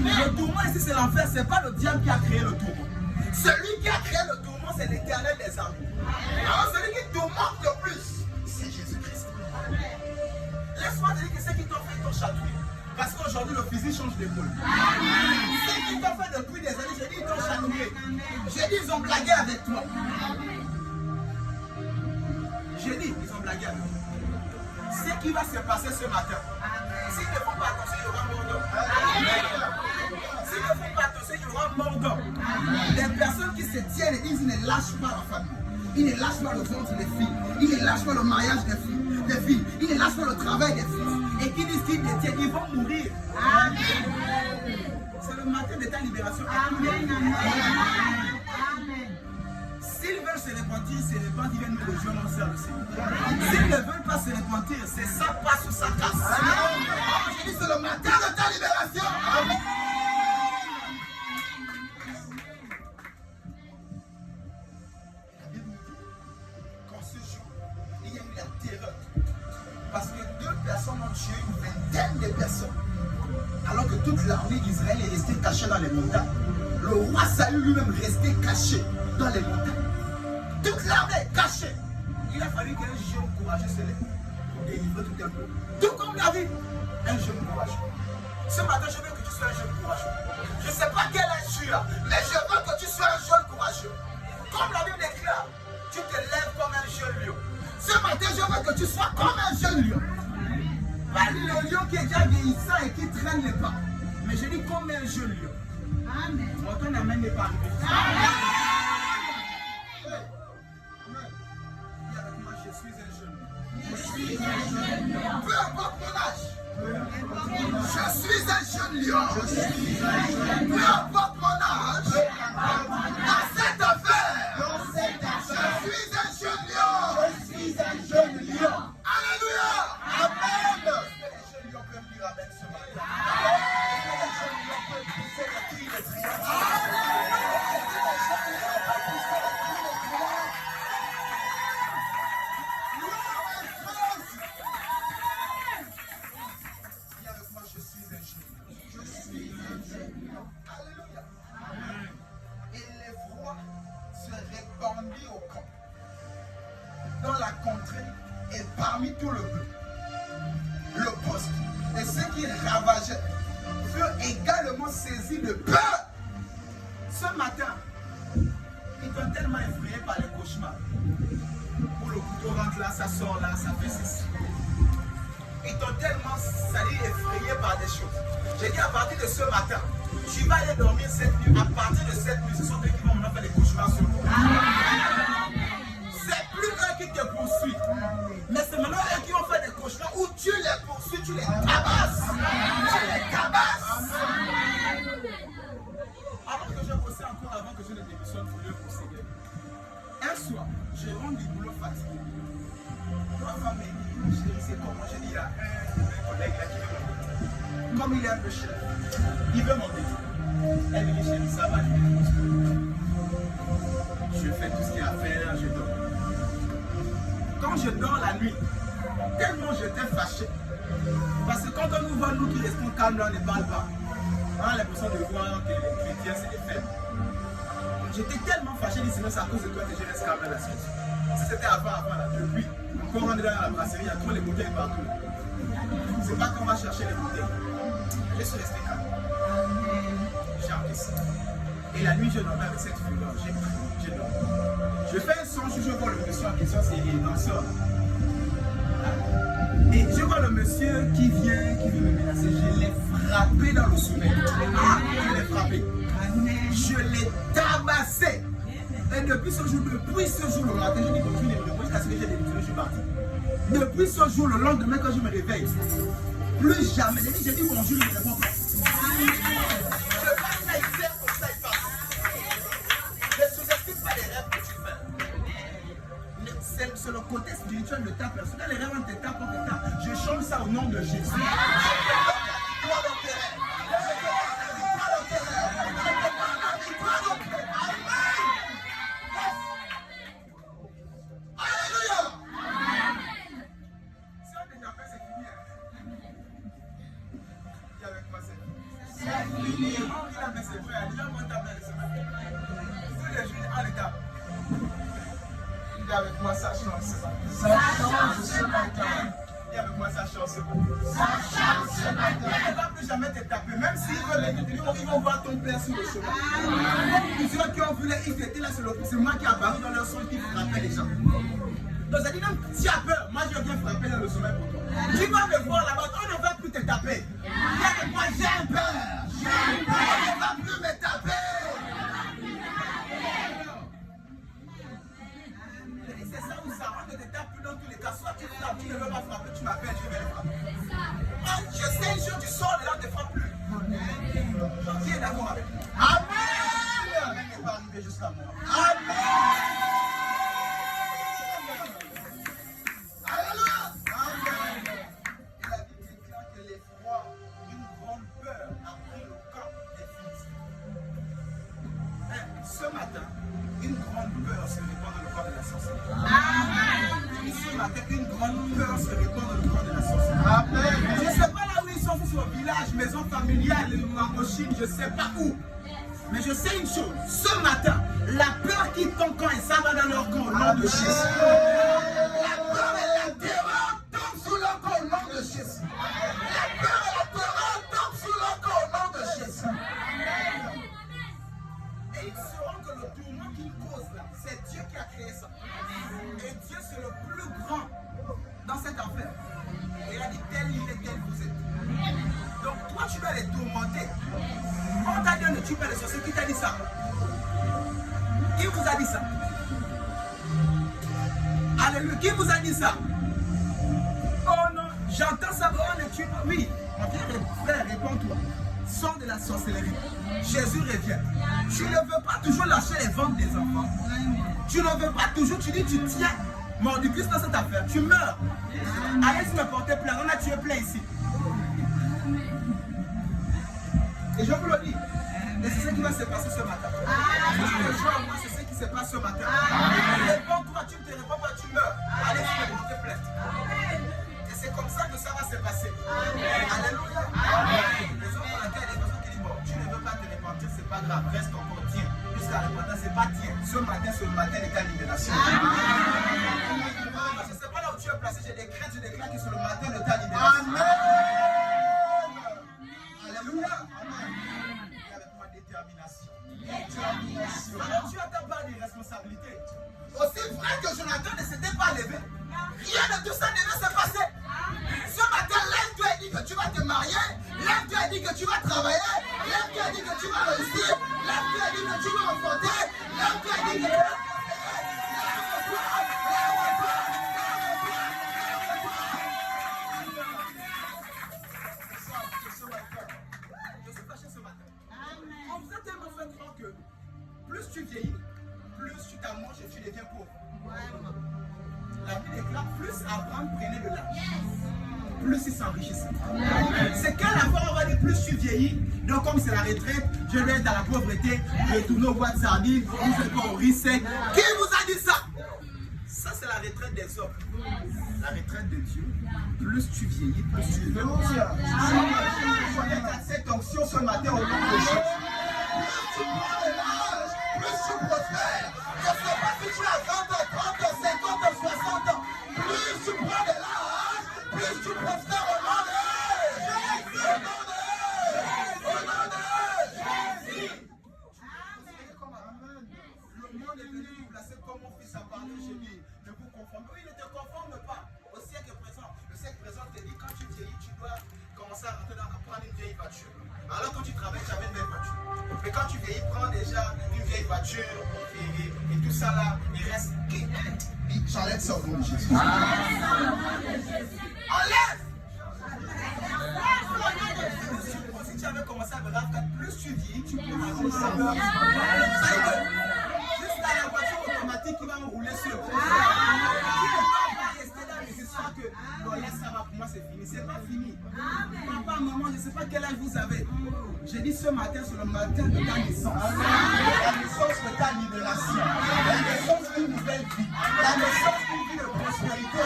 Le tourment ici, c'est l'enfer. Ce n'est pas le diable qui a créé le tourment. Celui qui a créé le tourment, c'est l'Éternel des armées. Alors celui qui tourmente le plus, c'est Jésus-Christ. Laisse-moi te dire que ceux qui t'ont fait t'ont chatouillé. Parce qu'aujourd'hui, le fusil change d'épaule. Ceux qui t'ont fait depuis des années, j'ai dit, ils t'ont chatouillé. J'ai dit, ils ont blagué avec toi. J'ai dit, ils ont blagué avec toi. qui va se passer ce matin. S'ils ne font pas attention, il y aura mort d'homme. S'ils ne font pas attention, il y aura mort d'homme. Les personnes qui se tiennent et disent ils ne lâchent pas la famille. Ils ne lâchent pas le ventre des filles. Ils ne lâchent pas le mariage des filles. Ils ne lâchent pas le travail des fils. Et qui disent qu'ils détiennent, ils vont mourir. C'est le matin de ta libération. S'ils veulent se repentir, ils viennent me rejoindre en service. S'ils ne veulent pas se repentir, c'est ça passe ou ça casse. Je dis c'est le matin de ta libération. Quand ce jour, il y a eu la terreur. Parce que 2 personnes ont tué une vingtaine de personnes. Alors que toute l'armée d'Israël est restée cachée dans les montagnes. Le roi Saül lui-même restait caché dans les montagnes. Toute l'armée cachée. Il a fallu qu'un jeune courageux se lève pour délivrer tout un peu. Tout comme David, un jeune courageux. Ce matin, je veux que tu sois un jeune courageux. Je ne sais pas quel âge tu as, mais je veux que tu sois un jeune courageux. Comme la Bible déclare, tu te lèves comme un jeune lion. Ce matin, je veux que tu sois comme un jeune lion. Pas le lion qui est déjà vieillissant et qui traîne les pas. Mais je dis comme un jeune lion. Amen. Ton amen n'est pas arrivé. Amen. Dis avec moi, je suis un jeune lion. Je suis un jeune lion. Peu importe mon âge. Je suis un jeune lion. Peu importe mon âge. Dans cette affaire. Je suis un jeune lion. Je suis un jeune lion. Alléluia. Amen. Les jeunes lions peuvent dire amen ce matin. Les jeunes lions peuvent pousser le cri de triomphe. Dis avec moi, je suis un jeune lion. Je suis un jeune lion. Alléluia. Et l'effroi se répandit au camp, dans la contrée et parmi tout le peuple. Le poste et ceux qui ravageaient furent également saisis de peur. Ce matin, ils sont tellement effrayés par les cauchemars. Où le couteau rentre là, ça sort là, ça fait ceci. Ils sont tellement effrayés par des choses. J'ai dit à partir de ce matin, tu vas aller dormir cette nuit. À partir de cette nuit, ce sont eux qui vont maintenant faire des cauchemars sur toi. C'est plus eux qui te poursuivent. Mais c'est maintenant eux qui vont faire des cauchemars où tu les poursuis, tu les tabasses. Tu les tabasses. Avant que je bosse encore, avant que je ne démissionne pour le procéder. Un soir, je rentre du boulot fatigué. Ma femme me dit, chérie, c'est comment? J'ai dit, il y a un collègue là qui veut m'embêter. Comme il est un peu cher, il veut m'embêter. Elle me dit, chérie, ça va, je fais tout ce qu'il y a à faire, je dors. Quand je dors la nuit, tellement j'étais fâché. Parce que quand on nous voit, nous qui restons calmes, là, on ne parle pas. On a l'impression de voir que les chrétiens, c'est des faibles. J'étais tellement fâché, je dis, sinon c'est à cause de toi que je reste calme la suite. Si c'était avant là, depuis, quand on est dans la brasserie, il y a trop les bouteilles partout. C'est pas qu'on va chercher les bouteilles. Je suis resté calme. J'ai encaissé. Et la nuit, je dormais avec cette fureur. J'ai dormi. Je fais un songe, je vois le monsieur en question, c'est un danseur. Et je vois le monsieur qui vient me menacer. Je l'ai frappé dans le sommeil. Je l'ai frappé. Je l'ai tabassé. Et depuis ce jour, le matin, je dis que je ne me réveille parce que j'ai démissionné, je suis parti. Depuis ce jour, le lendemain, quand je me réveille, plus jamais. J'ai dit bonjour, je ne réponds pas. Je passe ça, il sert comme ça, il passe. Ne sous-estime pas les rêves que tu fais. C'est le côté spirituel de ta personne. Quand les rêves, on te tape. Je change ça au nom de Jésus. Avec moi, ça change. Ça change ce matin. Et avec moi, ça change ce matin. Ça change ce matin. Elle ne va plus jamais te taper. Même s'ils veulent les détenir, ils vont voir ton père sur le chemin. Ceux qui ont vu les ils étaient là, c'est moi qui ai apparu dans leur son qui frappait les gens. Donc, ça dit, même si tu as peur, moi moi je viens frapper dans le sommet pour toi. Tu vas me voir là-bas, on ne va plus te taper. Viens avec moi, j'ai peur. On ne va plus me taper. Et c'est ça où ça, on ne te tape plus dans tous les cas. Soit tu frappes, tu ne veux pas frapper, tu m'appelles, je vais le frapper. Je sais une chose, tu sors de là, on ne te frappe plus. Qui est d'accord avec moi? Amen. Amen n'est pas arrivé jusqu'à moi. Amen. Ce matin, une grande peur se répand dans le corps de la sorcellerie. Ce matin, une grande peur se répand dans le corps de la sorcellerie. Je ne sais pas là où ils sont, c'est sur le village, maison familiale, en Chine, je ne sais pas où. Mais je sais une chose, ce matin, la peur qui tombe quand ils s'en va dans leur corps au nom de Jésus. La peur et la terreur tombent sous leur corps au nom de Jésus. La peur et la terreur tombent sous leur corps au nom de Jésus. Et ils sauront que le tourment qu'ils causent là, c'est Dieu qui a créé ça. Et Dieu c'est le plus grand dans cette affaire. Et il a dit tel il est, tel vous êtes. Donc toi tu dois les tourmenter. On t'a dit ne tue pas les sorciers, qui t'a dit ça? Qui vous a dit ça? Alléluia, qui vous a dit ça? Oh non, j'entends ça, on ne tue pas. Oui, mon frère, réponds-toi. Sors de la sorcellerie. Jésus revient. Tu ne veux pas toujours lâcher les ventes des enfants. Tu ne veux pas toujours, tu dis tu tiens mordicus dans cette affaire. Tu meurs. Allez-y me porter plainte. On a tué plein ici. Et je vous le dis. Mais c'est ce qui va se passer ce matin. C'est ce qui se passe ce matin. Réponds-toi, tu ne te réponds pas, tu meurs. Allez-y me porter plainte. Et c'est comme ça que ça va se passer. Alléluia. Les autres pour la terre, les personnes qui disent bon, tu ne veux pas te repentir, c'est pas grave, reste encore, tiens. Jusqu'à la repentance, c'est pas tiens. Ce matin, c'est le matin de ta libération. Parce que c'est pas là où tu es placé, je décrète que c'est le matin de ta libération. Amen. Alléluia. Et avec ma détermination. Alors tu as ta part de responsabilité. Aussi vrai que Jonathan ne s'était pas levé, rien de tout ça ne devait se passer. Ce matin, lève-toi et dis que tu vas te marier. Lève-toi et dis que tu vas travailler. Lève-toi et dis que tu vas réussir. Lève-toi et dis que tu vas enfanter. Lève-toi et dis que tu vas... Je suis fâché ce matin. On vous a tellement fait croire que plus tu vieillis, plus tu t'amanges et tu deviens pauvre. La Bible déclare plus Abraham prenait de l'âge, plus il s'enrichissait. C'est quelle affaire on va dire plus tu vieillis, donc comme c'est la retraite, je vais être dans la pauvreté, retourner au bois de sardines, vous êtes pas au riz sec. Qui vous a dit ça? Ça c'est la retraite des hommes. La retraite de Dieu, plus tu vieillis, plus tu veux. Je connecte à cette onction ce matin au nom de Jésus. Plus tu prends de l'âge, plus tu prospères. Je ne sais pas si tu as 20 ans, 30 ans, 50 ans, 60 ans. Plus tu prends de l'âge, plus tu prospères au nom de Jésus. Au nom de Jésus. Le monde est venu vous placer comme mon fils a parlé, j'ai dit, ne vous conforme. Oui, ne te conforme pas au siècle présent. Le siècle présent te dit, quand tu vieillis, tu dois commencer à rentrer dans la prendre une vieille voiture. Alors quand tu travailles, tu avais une belle voiture. Mais quand tu vieillis, prends déjà une vieille voiture et tout ça là, il reste. J'enlève ça au nom de Jésus. Enlève! Si tu avais commencé à me rafler, plus tu vieillis, tu peux manger ça. Juste là, la voiture automatique qui va me rouler sur le pont. Rester dans les histoires que non, là ça va pour moi, c'est fini. C'est pas fini. Papa, maman, je ne sais pas quel âge vous avez. J'ai dit ce matin, c'est le matin de ta naissance. La naissance de ta libération. La naissance d'une nouvelle vie. La naissance d'une vie de prospérité.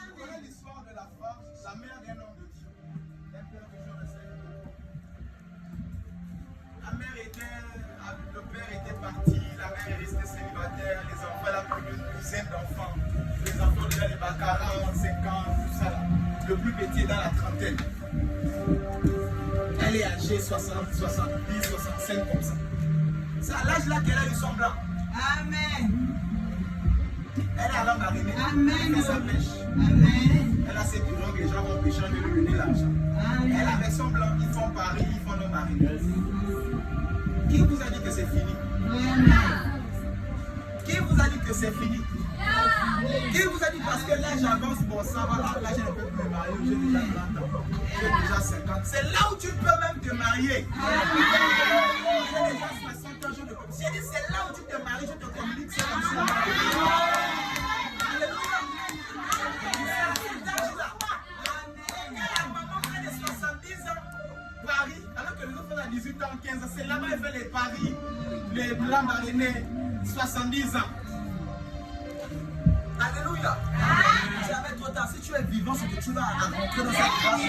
Vous connaissez l'histoire de la femme, la mère d'un homme de Dieu. Un père que je respecte. La mère était, le père était parti, la mère est restée célibataire, les enfants, elle a plus d'une douzaine d'enfants. Les enfants déjà les bas 40, 50, tout ça là. Le plus petit est dans la trentaine. Elle est âgée 60, 70, 65 comme ça. C'est à l'âge là qu'elle a eu son blanc. Amen. Elle est à la marinée. Amen. Elle fait sa pêche. Amen. Elle a ses pirogues, les gens vont pêcher, elle veut lui donner l'argent. Elle avec son blanc, ils font Paris, ils font nos mariniers. Qui vous a dit que c'est fini? Qui vous a dit que c'est fini? Qui vous a dit parce que là j'avance, bon ça va, là je ne peux plus me marier, j'ai déjà 30 ans, j'ai déjà 50. C'est là où tu peux même te marier. J'ai déjà 60 ans, je ne peux plus. J'ai dit c'est là où tu te maries, je te communique, c'est comme ça. Alléluia. La maman fait les 70 ans, Paris, alors que les autres font à 18 ans, 15 ans, c'est là-bas elle fait les paris, les blancs marinés, 70 ans. Alléluia. Tu avais trop tard. Si tu es vivant, c'est que tu vas rentrer dans cette grâce.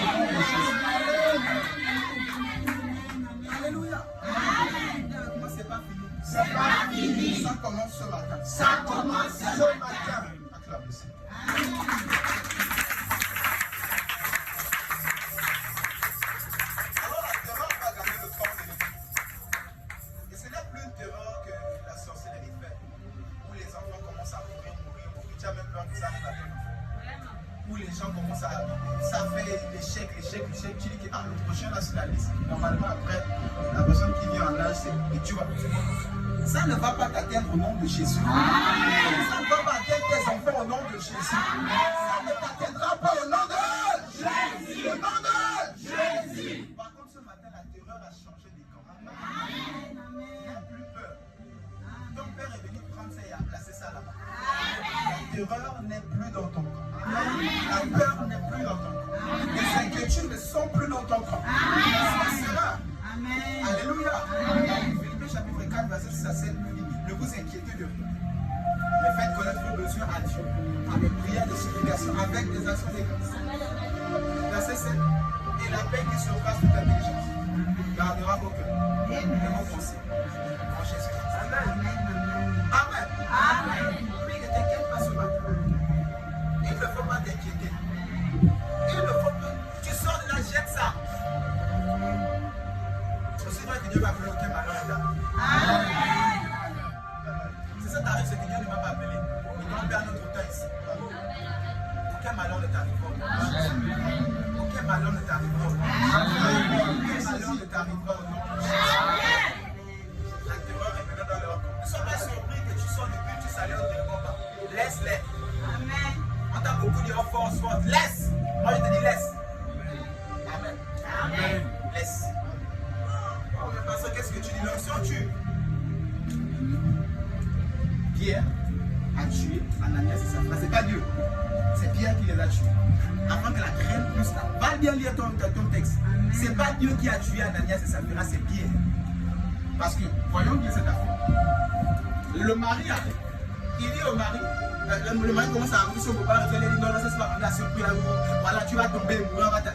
Alléluia. Moi, c'est pas fini. C'est pas fini. Ça commence ce matin. Ça commence ce matin. Acclame le Seigneur. Alors, la terreur va gagner le temps de l'église. Et ce n'est plus une terreur que la sorcellerie fait, où les enfants commencent à mourir. Tu as même peur que ça arrive à ton enfant. Où les gens commencent à. Ça fait l'échec. Tu dis que le prochain là sur la liste. Normalement, après, la personne qui vient en âge, et tu vas. Ça ne va pas t'atteindre au nom de Jésus. Ça ne va pas atteindre tes enfants au nom de Jésus. Ça ne t'atteindra pas au nom de Jésus. Au nom de Jésus. Par contre, ce matin, la terreur a changé de camp. Il n'y a plus peur. Ton père est venu prendre ça et a placé ça là-bas. La terreur n'est plus dans ton camp. La peur n'est plus dans ton camp. Les inquiétudes ne sont plus dans ton camp. Ça sera. Alléluia. Philippiens chapitre 4, verset 6 à 7. Ne vous inquiétez de rien. Mais faites connaître vos besoins à Dieu. Avec prière de supplication, avec des actions de grâce. Verset 7. Et la paix qui surpasse toute intelligence gardera vos cœurs et vos pensées en Jésus-Christ. Amen. Amen. Mais ne t'inquiète pas ce matin. Il ne faut pas t'inquiéter. Il ne faut pas. Tu sors de la jette ça. C'est vrai que Dieu va appeler aucun malheur là. Amen. C'est ça t'arrive, c'est que Dieu ne m'a pas appelé. Il m'a appelé à notre temps ici. Aucun malheur ne t'arrivera. Aucun malheur ne t'arrivera. Aucun malheur ne t'arrivera au nom de Jésus. La terreur est maintenant dans leur corps. Ne sois pas surpris que tu sors du but, tu salis au téléphone. Laisse-les. Amen. On t'a beaucoup dit force. Laisse. Moi je te dis laisse. Amen. Amen. Laisse. Oh, mais parce que qu'est-ce que tu dis? L'onction tue. Pierre a tué Ananias et Saphira. C'est pas Dieu. C'est Pierre qui les a tués. Avant que la crème pousse là. Va bien lire ton texte. C'est pas Dieu qui a tué Ananias et Saphira, c'est Pierre. Parce que, voyons bien cette affaire. Le mari arrive. Il dit au mari, le mari commence à arriver sur le bar, il dit non, non, c'est pas la surprise là, voilà, tu vas tomber,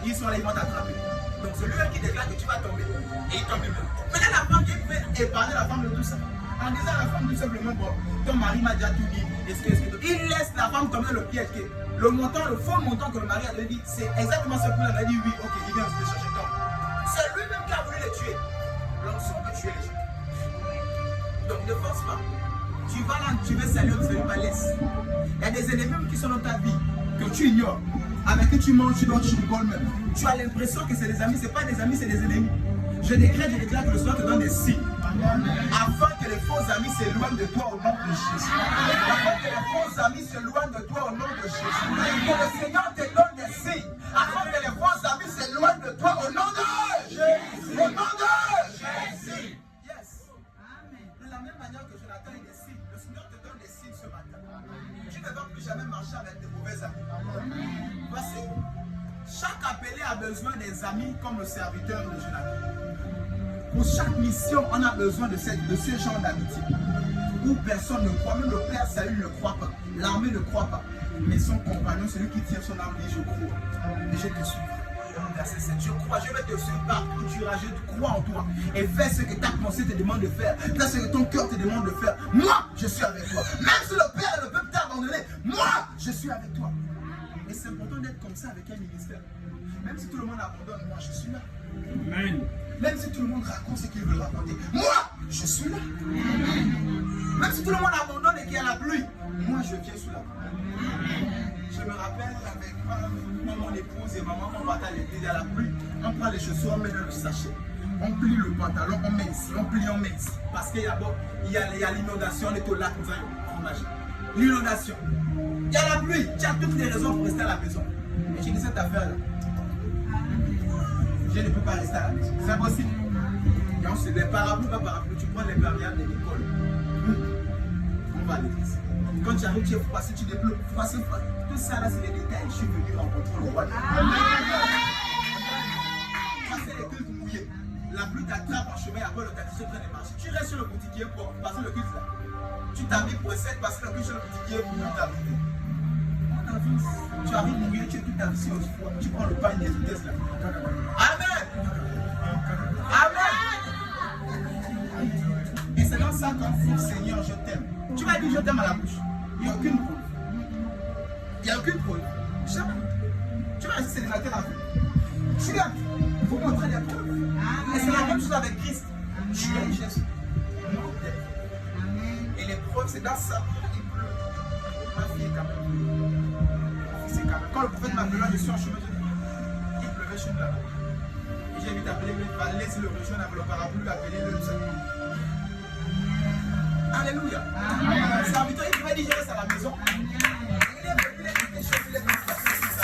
ils sont là, ils vont t'attraper. Donc c'est lui qui déclare que tu vas tomber. Et il tombe lui-même. Maintenant la femme qui peut épargner la femme de tout ça. En disant à la femme tout simplement, bon, ton mari m'a déjà tout dit, il laisse la femme tomber dans le piège. Le montant, le faux montant que le mari a dit, c'est exactement ce prix-là. Elle a dit oui, ok, il vient de chercher donc. C'est lui-même qui a voulu les tuer. L'onction peut tuer les gens. Donc ne force pas. Tu vas là, tu veux saluer, tu veux pas laisser. Il y a des ennemis qui sont dans ta vie, que tu ignores, avec qui tu manges, tu dors, tu rigoles même. Tu as l'impression que c'est des amis, c'est pas des amis, c'est des ennemis. Je déclare que le Seigneur te donne des signes. Afin que les faux amis s'éloignent de toi au nom de Jésus. Afin que les faux amis s'éloignent de toi au nom de Jésus. Que le Seigneur te donne des signes. Afin que les faux amis s'éloignent de toi au nom de Jésus. Au nom de Jésus. Yes. De la même manière que Jonathan est des signes, le Seigneur te donne des signes ce matin. Tu ne vas plus jamais marcher avec de mauvais amis. Voici. Chaque appelé a besoin des amis comme le serviteur de Jonathan. Pour chaque mission, on a besoin de ce genre d'amitié. Où personne ne croit, même le Père Saül ne croit pas, l'armée ne croit pas. Mais son compagnon, celui qui tire son arme, dit je crois. Et je te suis. Verset 7, je crois, je vais te suivre partout tu iras, je crois en toi. Et fais ce que ta pensée te demande de faire. Fais ce que ton cœur te demande de faire. Moi, je suis avec toi. Même si le Père et le peuple t'a abandonné, moi, je suis avec toi. Et c'est important d'être comme ça avec un ministère. Même si tout le monde abandonne, moi, je suis là. Amen. Même si tout le monde raconte ce qu'il veut raconter, moi, je suis là. Même si tout le monde abandonne et qu'il y a la la pluie, moi je viens sous la pluie. Je me rappelle avec mon épouse et maman, on va à l'église, il y a la pluie, on prend les chaussures, on met dans le sachet. On plie le pantalon, on met ici, on plie, on met ici. Parce qu'il y a l'inondation, on est au lac, nous allons l'inondation. Il y a la pluie, tu as toutes les raisons pour rester à la maison. Et j'ai dit cette affaire-là. Je ne peux pas rester à la maison. C'est impossible. Donc c'est des parapluies, pas parapluies, tu prends les variables de l'école. On va à l'église. Quand tu arrives, tu es passé, tu déploies. Tout ça là, c'est les détails. Je suis venu rencontrer le roi. Ça, c'est les cultes mouillés. La pluie t'attrape en chemin, après le taxi, tu es en train de marcher. Tu restes sur le boutiquier pour passer le culte là. Tu t'habilles pour essayer de passer le culte sur le boutiquier pour t'habiller. Tu arrives mouillé, tu es tout habillé au foie. Tu prends le pain des vitesses là. Amen. Amen. Et c'est dans ça qu'on dit Seigneur, je t'aime. Tu vas dire je t'aime à la bouche. Il n'y a aucune preuve. Il n'y a aucune preuve. Jamais. Tu vas rester célibataire à vie. Tu l'as. Il faut montrer des preuves. Et c'est la même chose avec Christ. Tu es Jésus. Et les preuves, c'est dans ça qu'il pleut. Ma fille est quand même. C'est quand même. Quand le prophète m'a appelé, je suis en chemin, il pleuvait chez nous là-bas. Et j'ai vite appelé, laisse le rejoindre avec le parapluie, appeler le Seigneur. Alléluia. C'est un victoire, il pouvait dire je reste à la maison. Il est venu, il a dit des choses, il est venu passer sur ça.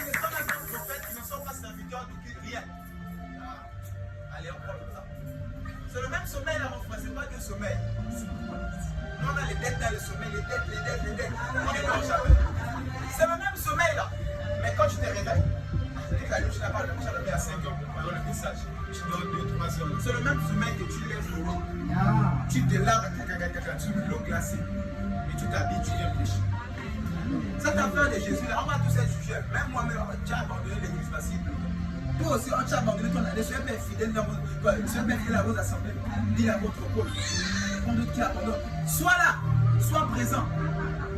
Les femmes avec le prophète qui ne sont pas serviteurs de rien. Allez, on prend le temps. C'est le même sommeil là, mon frère, c'est pas que sommeil. Nous, on a les dettes dans le sommeil, les dettes. On est dans le jamais. C'est le même sommeil là. Mais quand tu te réveilles, tu n'as pas le jamais à 5 heures pour parler le message. Tu dors 2-3 heures. C'est le même sommeil que tu lèves le haut. Tu te laves, tu mets l'eau glacée. Et tu t'habilles, tu réfléchis. Cette affaire de Jésus là, on va tous être jugés. Même moi-même, tu as abandonné l'église passible. Toi aussi, tu as abandonné ton année. Soyez bien fidèle à vos assemblées. Dis à votre pôle. On doute qui abandonne. Sois là, sois présent.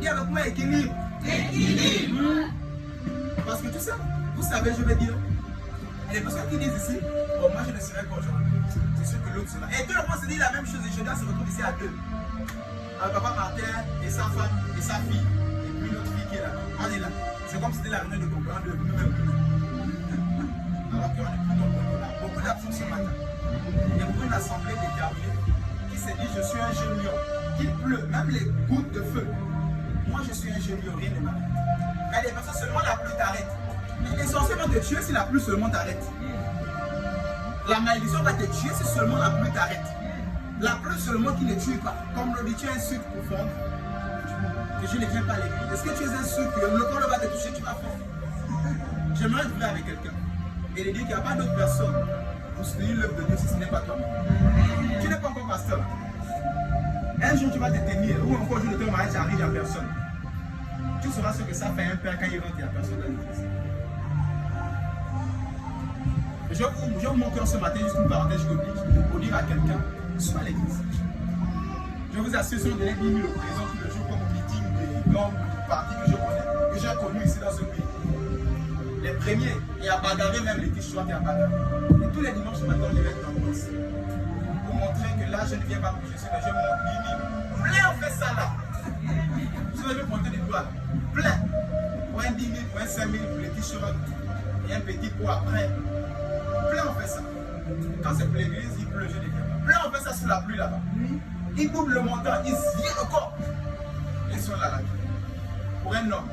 Dis avec moi équilibre. Parce que tout ça, vous savez, je vais dire, et les personnes qui disent ici, bon, moi je ne serai pas aujourd'hui. C'est sûr que l'autre sera. Et tout le monde se dit la même chose et je dois se retrouver ici à deux. Un papa Martin et sa femme et sa fille. Et puis l'autre fille qui est là. On est là. C'est comme si c'était la réunion de concurrents de nous-mêmes. Alors qu'on est plutôt bon. Beaucoup d'absents ce matin. Il y a beaucoup d'assemblées déterminées qui se disent je suis un jeune lion. Qu'il pleut, même les gouttes de feu. Moi je suis un jeune lion, rien ne m'arrête. Mais les personnes seulement la pluie t'arrête. Les sorciers vont te tuer si la pluie seulement t'arrête. La malédiction va te tuer si seulement la pluie t'arrête. La pluie seulement qui ne tue pas. Comme le dit, tu es un sucre pour fondre. Que je ne viens pas à l'église. Est-ce que tu es un sucre? Le corps va te toucher, tu vas fondre. J'aimerais être vrai avec quelqu'un et lui dire qu'il n'y a pas d'autre personne pour soutenir l'œuvre de Dieu si ce n'est pas toi. Tu n'es pas encore pasteur. Un jour tu vas te tenir, ou encore un jour de ton mariage arrive, il n'y a personne. Tu sauras ce que ça fait un père quand il rentre, il n'y a personne dans l'église. Je vais vous montrer ce matin juste une parenthèse biblique pour dire à quelqu'un, sois à l'église. Je vous assure, si on donnait 10 000 au président tous les jours comme meeting des grands partis que je connais, que j'ai connus ici dans ce pays. Les premiers, et à Bagaré, même les t-shirts et à Bagaré. Et tous les dimanches matin, je vais être dans le poste. Pour montrer que là, je ne viens pas pour Jésus, mais je montre 10 000. Plein, on fait ça là. Je vais monter des doigts. Plein. Pour un 10 000, pour un 5 000, pour les t-shirts. Et un petit pot après. Plein, on fait ça. Quand c'est pour l'église, il pleut, je dis. Plein, on fait ça sous la pluie là-bas. Ils doublent le montant, ils virent le corps. Ils sont là, là. Pour un homme.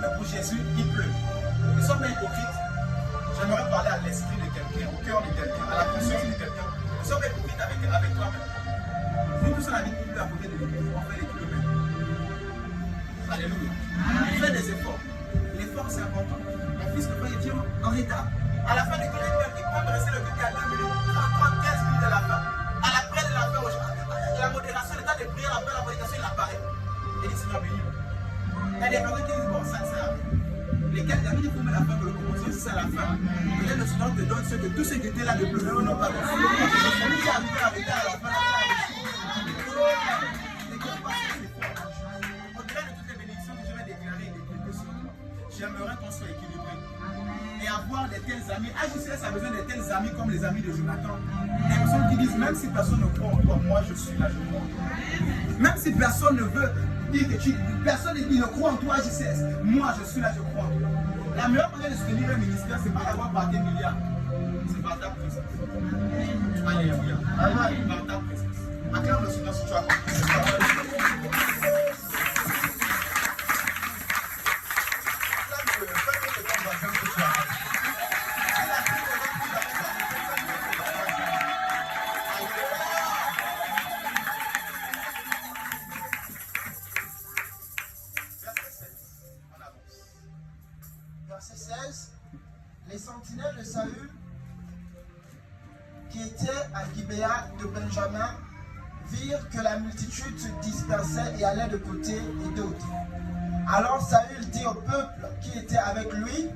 Mais pour Jésus, il pleut. Nous sommes pas hypocrites. J'aimerais parler à l'esprit de quelqu'un, au cœur de quelqu'un, à la conscience de quelqu'un. Nous sommes pas hypocrites avec toi-même. Nous tous on habite plus à côté de l'église, on fait les kilomètres. Alléluia. Fais des efforts. L'effort c'est important. Mon fils ne peut pas dire en retard. À la fin du kilomètre, il peut rester le culte à 2 minutes, 30, 15 minutes à la fin. À la fin de la fin, la modération, le temps de prière, après la prédication, il apparaît. Il dit Seigneur béni. Il y a des personnes qui disent bon, ça sert à rien. Les 4 amis, il faut mettre la fin de le commencer, c'est à la fin. Peut-être le Seigneur te donne ce que tous ceux qui étaient là depuis le début n'ont pas reçu. Celui qui a arrivé à retard à la fin, au-delà de toutes les bénédictions que je vais déclarer et décréter sur toi, j'aimerais qu'on soit équilibré. Et avoir de tels amis. AJCS a besoin de tels amis comme les amis de Jonathan. Des personnes qui qui disent, même si personne ne croit en toi, moi je suis là, je crois en toi. Même si personne ne veut dire que personne ne croit en toi, JCS, moi je suis là, je crois en toi. La meilleure manière de soutenir un ministère, c'est pas d'avoir par des milliards, c'est par ta présence. Alléluia. Par ta présence. Acclame le Seigneur si tu as compris. Verset 16, les sentinelles de Saül qui étaient à Gibéa de Benjamin virent que la multitude se dispersait et allait de côté et d'autre. Alors Saül dit au peuple qui était avec lui,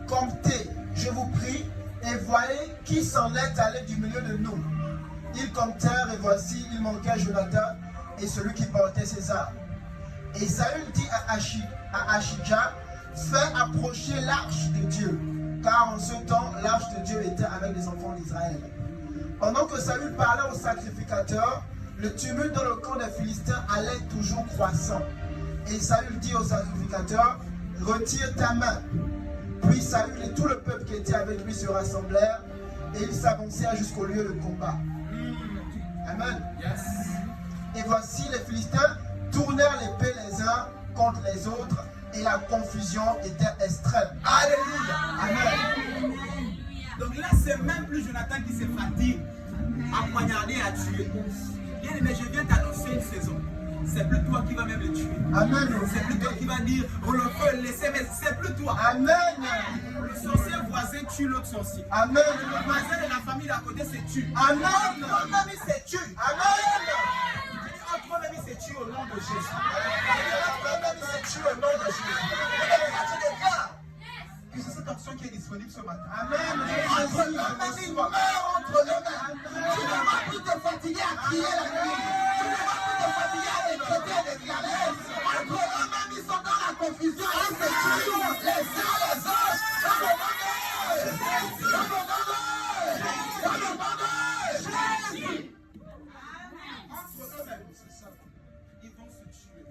comptez, je vous prie, et voyez qui s'en est allé du milieu de nous. Ils comptèrent et voici, il manquait Jonathan et celui qui portait ses armes. Et Saül dit à Achija, fais approcher l'arche de Dieu, car en ce temps, l'arche de Dieu était avec les enfants d'Israël. Pendant que Saül parlait au sacrificateur, le tumulte dans le camp des Philistins allait toujours croissant. Et Saül dit au sacrificateur, retire ta main. Puis Saül et tout le peuple qui était avec lui se rassemblèrent et ils s'avancèrent jusqu'au lieu de combat. Amen. Yes. Et voici les Philistins tournèrent l'épée les uns contre les autres et la confusion était extrême. Alléluia. Amen. Donc là, c'est même plus Jonathan qui se fatigue à poignarder et à tuer. Bien aimé, je viens t'annoncer une saison. C'est plus toi qui vas même le tuer. Amen. C'est plus toi qui va dire, on le peut laisser, mais c'est plus toi. Amen. Le sorcier voisin tue l'autre sorcier. Amen. Le voisin de la famille d'à côté se tue. Amen. Notre ami se tue. Amen. Notre ami se tue au nom de Jésus. Notre ami se tue au nom de Jésus. Que c'est cette option qui est disponible ce matin. Amen. Entre l'homme ami meurt entre les mains. Tu ne vas plus te fatiguer à crier la nuit. Tu ne vas plus te fatiguer à décréter et déclarer. Entre l'homme ami sont dans la confusion. Ils se tuent les uns les autres. Dans le nom de Jésus. Dans le nom de Jésus. Dans le nom de Jésus. Entre eux-mêmes, c'est ça. Ils vont se tuer.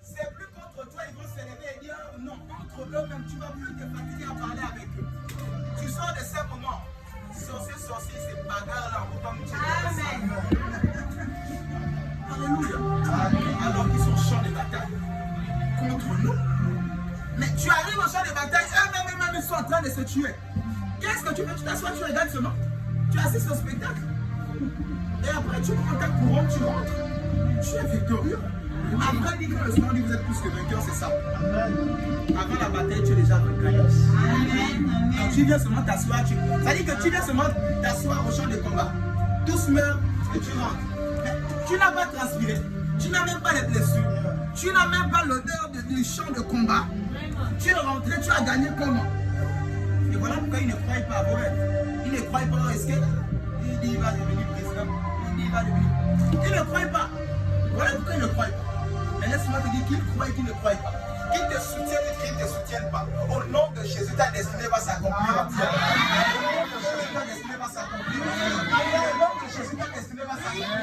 C'est plus contre toi, ils vont s'élever et dire non, entre eux-mêmes, tu vas plus te fatiguer à parler avec eux. Tu sors de ces moments, sorcier, c'est bagarre là, on va pas me dire. Alléluia. Alors qu'ils sont au champ de bataille contre nous. Mais tu arrives au champ de bataille, eux-mêmes, ils sont en train de se tuer. Qu'est-ce que tu fais? Tu t'assois, tu regardes seulement. Tu assistes au spectacle. Et après, tu prends ta couronne, tu rentres. Tu es victorieux. Après, dit que le Seigneur dit vous êtes plus que vainqueurs, c'est ça. Avant la bataille, tu es déjà vainqueur. Donc tu viens seulement t'asseoir. Ça dit que tu viens seulement t'asseoir au champ de combat. Tous meurent et tu rentres. Mais tu n'as pas transpiré. Tu n'as même pas les blessures. Tu n'as même pas l'odeur du champ de combat. Tu es rentré, tu as gagné comment? Et voilà pourquoi ils ne croient pas à vos rêves. Ils ne croient pas au escape. Ils disent il va devenir président. Ils disent il va devenir. Ils ne croient pas. Voilà pourquoi ils ne croient pas. Mais laisse-moi te dire qu'ils croient et qu'ils ne croient pas. Qu'ils te soutiennent et qu'ils ne te soutiennent pas. Au nom de Jésus, ta destinée va s'accomplir entièrement. Au nom de Jésus, ta destinée va s'accomplir. Au nom de Jésus, ta destinée va s'accomplir.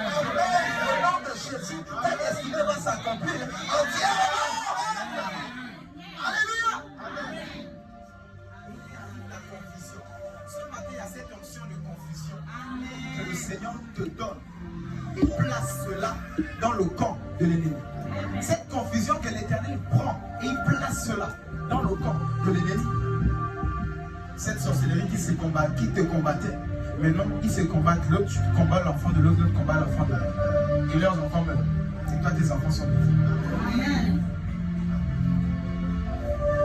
Au nom de Jésus, ta destinée va s'accomplir entièrement. Alléluia. La confusion. Ce matin, il y a cette onction de confusion que le Seigneur te donne. Et place cela dans le camp de l'ennemi. Cette confusion que l'Éternel prend et il place cela dans le camp de l'ennemi. Cette sorcellerie qui te combattait, maintenant ils se combattent. L'autre, tu combats l'enfant de l'autre, l'autre combat l'enfant de l'autre. Et leurs enfants meurent. Et toi, tes enfants sont morts.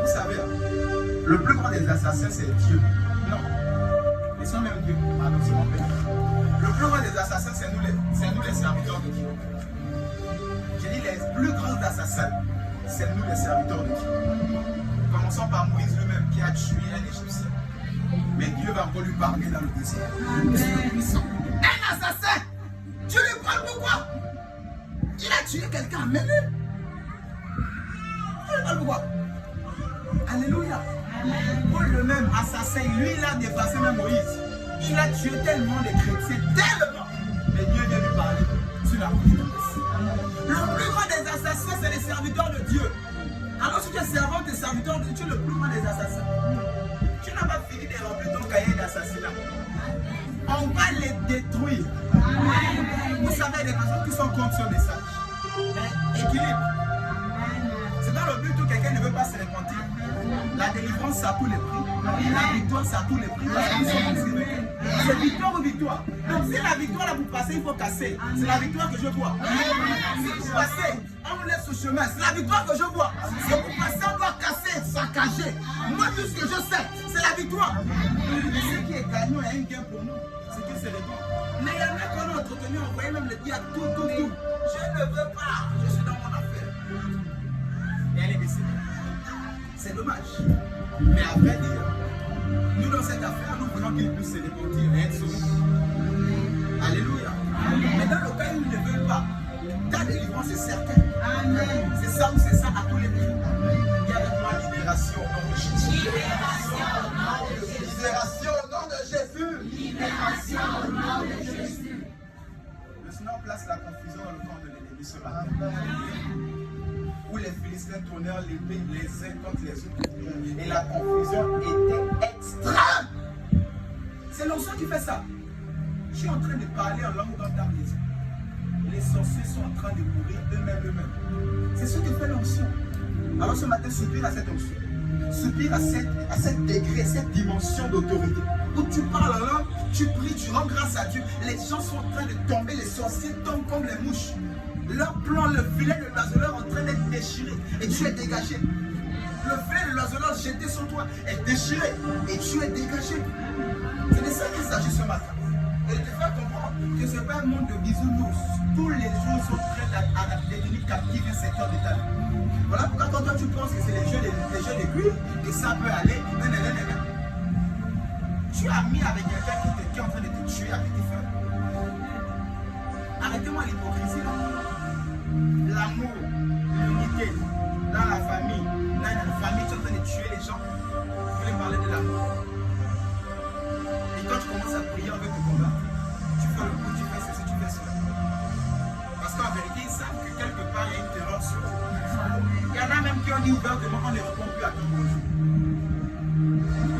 Vous savez, le plus grand des assassins, c'est Dieu. Non. Ils sont même Dieu. Pardon, c'est mon père. Le plus grand des assassins, c'est nous les serviteurs de Dieu. J'ai dit les plus grands assassins, c'est nous les serviteurs de Dieu. Commençons par Moïse lui-même qui a tué un Égyptien. Mais Dieu va encore lui parler dans le désert. Un assassin, tu lui parles pourquoi? Il a tué quelqu'un à mêlée. Tu lui parles pourquoi? Alléluia. Paul le même assassin, lui il a dépassé même Moïse. Il a tué tellement de chrétiens, tellement. Mais Dieu vient lui parler sur la route de Messie. Le plus grand des assassins, c'est les serviteurs de Dieu. Alors si tu es servant, tu es serviteur de Dieu, tu es le plus grand des assassins. Tu n'as pas fini de remplir ton cahier d'assassinat. On va les détruire. Vous savez, il y a des personnes qui sont contre ce message. Mais équilibre. C'est dans le but où quelqu'un ne veut pas se repentir. La délivrance, ça a tous les prix. La victoire, ça a tous les prix. C'est victoire ou victoire. Donc si la victoire là, vous passez, il faut casser. C'est la victoire que je vois. Si vous passez, on vous laisse au chemin. C'est la victoire que je vois. Si vous passez, on doit casser, saccager. Moi, tout ce que je sais, c'est la victoire. Mais ce qui est gagnant et un gain pour nous, c'est que c'est le temps. Mais il y en a qu'on a entretenu, on voyait même le dire tout. Je ne veux pas. Je suis dans mon affaire. Et elle est décédée. C'est dommage. Mais à vrai dire, nous dans cette affaire, nous voulons qu'il puisse se repentir et être sauvé. Alléluia. Mais dans le cas où ils ne veulent pas, ta délivrance est certaine. C'est ça ou c'est ça à tous les niveaux. Il y a avec moi libération au nom de Jésus. Libération au nom de Jésus. Libération au nom de Jésus. Le Seigneur place la confusion dans le camp de l'ennemi ce matin. Où les Philistins tournèrent l'épée les uns contre les autres. Et la confusion était extrême. C'est l'onction qui fait ça. Je suis en train de parler en langue dans ta maison. Les sorciers sont en train de mourir eux-mêmes. C'est ce que fait l'onction. Alors ce matin, soupire à cette onction. Soupire à cette degré, cette dimension d'autorité. Où tu parles en langue, tu pries, tu rends grâce à Dieu. Les gens sont en train de tomber, les sorciers tombent comme les mouches. Leur plan, le filet de l'oiseleur en train d'être déchiré. Et tu es dégagé. Le filet de l'oiseleur jeté sur toi est déchiré. Et tu es dégagé. C'est de ça qu'il s'agit ce matin. Et de te faire comprendre que ce n'est pas un monde de bisounours. Tous les jours sont prêts à devenir captifs d'un secteur de ta vie. Voilà pourquoi quand toi tu penses que c'est les jeux d'aiguille, et ça peut aller, tu as mis avec quelqu'un qui est en train de te tuer à petit feu. Arrêtez-moi l'hypocrisie là. L'amour, l'unité, dans la famille, tu es en train de tuer les gens. Je voulais parler de l'amour. Et quand tu commences à prier avec le combat, tu fais le coup, tu fais ceci, tu fais cela. Parce qu'en vérité, ils savent que quelque part, il y a une terreur sur eux. Il y en a même qui ont dit ouvertement qu'on ne répond plus à ton bonjour.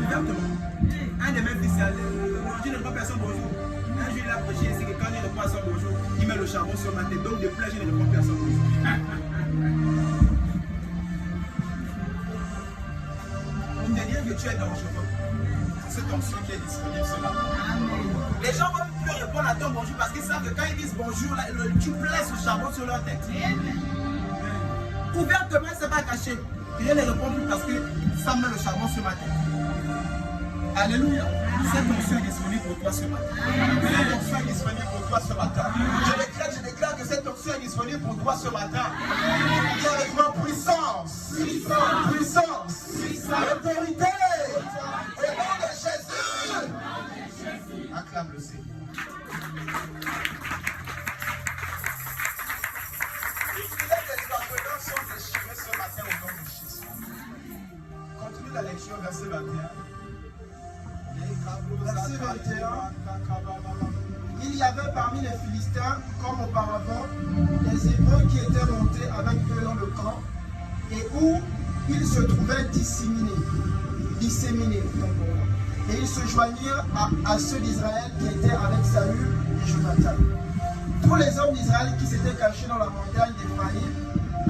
Ouvertement. Un de mes fils, je ne réponds pas à son bonjour. Un jour, il a prêché, c'est que quand il répond à son bonjour, il met le charbon sur ma tête. Donc, de plus, je ne réponds plus à son bonjour. On me dit que tu es dangereux. C'est cette onction qui est disponible ce matin. Les gens ne vont plus répondre à ton bonjour parce qu'ils savent que quand ils disent bonjour, là, tu places le charbon sur leur tête. Ouvertement, ce n'est pas caché. Je ne réponds plus parce que ça met le charbon sur ma tête. Alléluia. Cette onction est disponible pour toi ce matin. Cette onction est disponible pour toi ce matin. Je déclare que cette onction est disponible pour toi ce matin. Dis avec moi puissance. Puissance. Autorité. Au nom de Jésus. Acclame le Seigneur. Les orphelins sont déchirés ce matin au nom de Jésus. Continue la lecture, verset 21. Verset 21. Il y avait parmi les Philistins, comme auparavant, des Hébreux qui étaient montés avec eux dans le camp et où ils se trouvaient disséminés. Et ils se joignirent à ceux d'Israël qui étaient avec Saül et Jonathan. Tous les hommes d'Israël qui s'étaient cachés dans la montagne d'Éphraïm,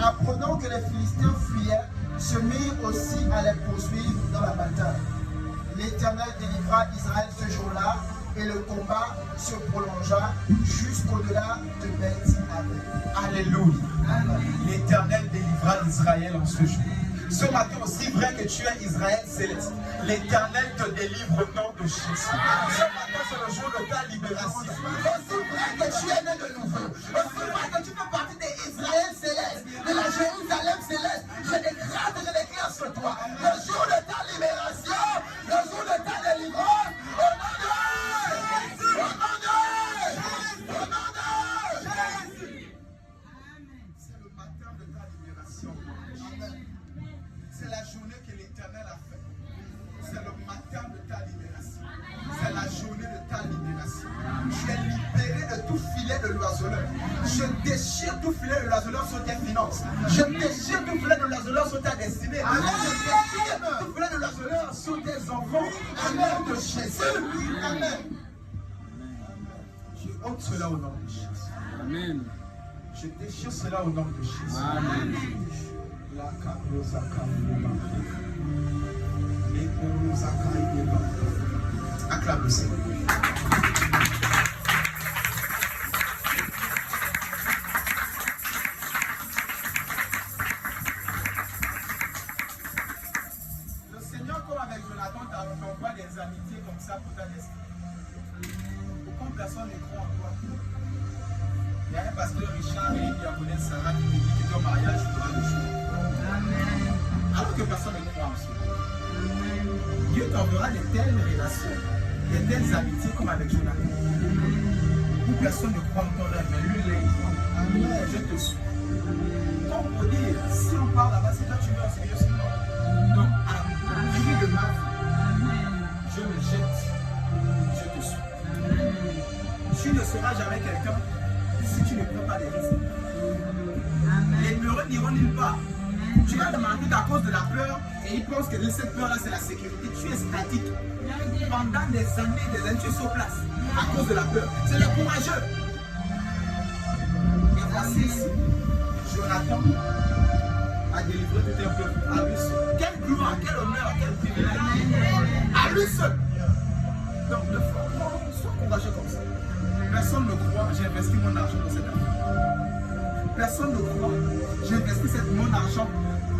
apprenant que les Philistins fuyaient, se mirent aussi à les poursuivre dans la bataille. L'Éternel délivra Israël ce jour-là, et le combat se prolongea jusqu'au-delà de Beth-Aven. Alléluia. L'Éternel délivra Israël en ce jour. Ce matin, aussi vrai que tu es Israël céleste, l'Éternel te délivre au nom de Jésus. Ce matin, c'est le jour de ta libération. Aussi vrai que tu es né de nouveau, aussi vrai que tu fais partie des Israël céleste, de la Jérusalem céleste, je déclare sur toi le jour de ta libération, le jour de ta délivrance, au nom de Jésus. Au nom de Jésus. Au nom de Jésus. C'est le matin de ta libération. Amen. C'est la journée que l'Éternel a faite. C'est le matin de ta libération. C'est la journée de ta de l'oiseleur. Je déchire tout filet de l'oiseleur sur tes finances. Je déchire tout filet de l'oiseleur sur ta destinée. Je déchire tout filet de l'oiseleur sur tes enfants. Au nom de Jésus. Amen. Je ôte cela au nom de Jésus. Amen. Je déchire cela au nom de Jésus. Amen. La cabrosa cabrosa. Les cabrosa cabrosa. Acclame le Seigneur. Le Seigneur, comme avec Jonathan, t'envoie des amitiés comme ça pour ta destinée. Pourquoi personne ne croit en toi? Il y a un pasteur Richard et il y a connaît Sarah qui te dit que ton mariage sera le jour. Alors que personne ne croit en soi. Dieu t'enverra de telles relations, de telles amitiés comme avec Jonathan. Où personne ne croit en ton rêve, mais lui, il est croit. Je te suis. Donc, pour dire, si on parle là-bas, c'est toi tu veux enseigner aussi. Donc, à l'idée de ma vie, je me jette, je te suis. Tu ne seras jamais quelqu'un si tu ne prends pas des risques. Les peureux n'iront nulle part. Tu vas demander à cause de la peur et ils pensent que cette peur-là c'est la sécurité. Tu es statique. Pendant des années, tu es sur place à cause de la peur. C'est le courageux. Et voici ici, Jonathan a délivré tout un peuple à lui seul. Quelle gloire, quel honneur, quel privilège. À lui seul. Donc, ne sois courageux comme ça. Personne ne croit, j'ai investi mon argent dans cette affaire. Personne ne croit, j'ai investi mon argent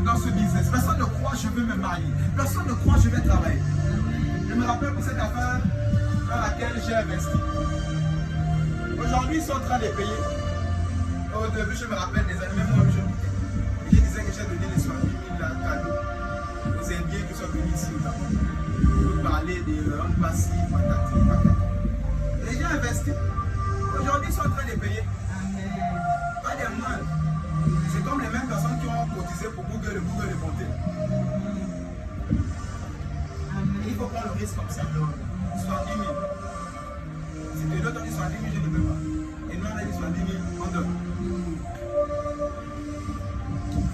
dans ce business. Personne ne croit, je veux me marier. Personne ne croit, je vais travailler. Je me rappelle pour cette affaire dans laquelle j'ai investi. Aujourd'hui, ils sont en train de payer. Au début, je me rappelle des années, même moi, je disais que j'ai donné les 70 000 cadeaux aux Indiens qui sont venus ici. Pour parler des hommes passifs, patati. Et j'ai investi. Aujourd'hui, ils sont en train de payer. Pas des moindres. C'est comme les mêmes personnes qui ont cotisé pour Google est monté. Et il faut prendre le risque comme ça. 70 000. Si tu l'autre dit 70 000, je ne peux pas. Et nous, on a dit 70 000, on donne.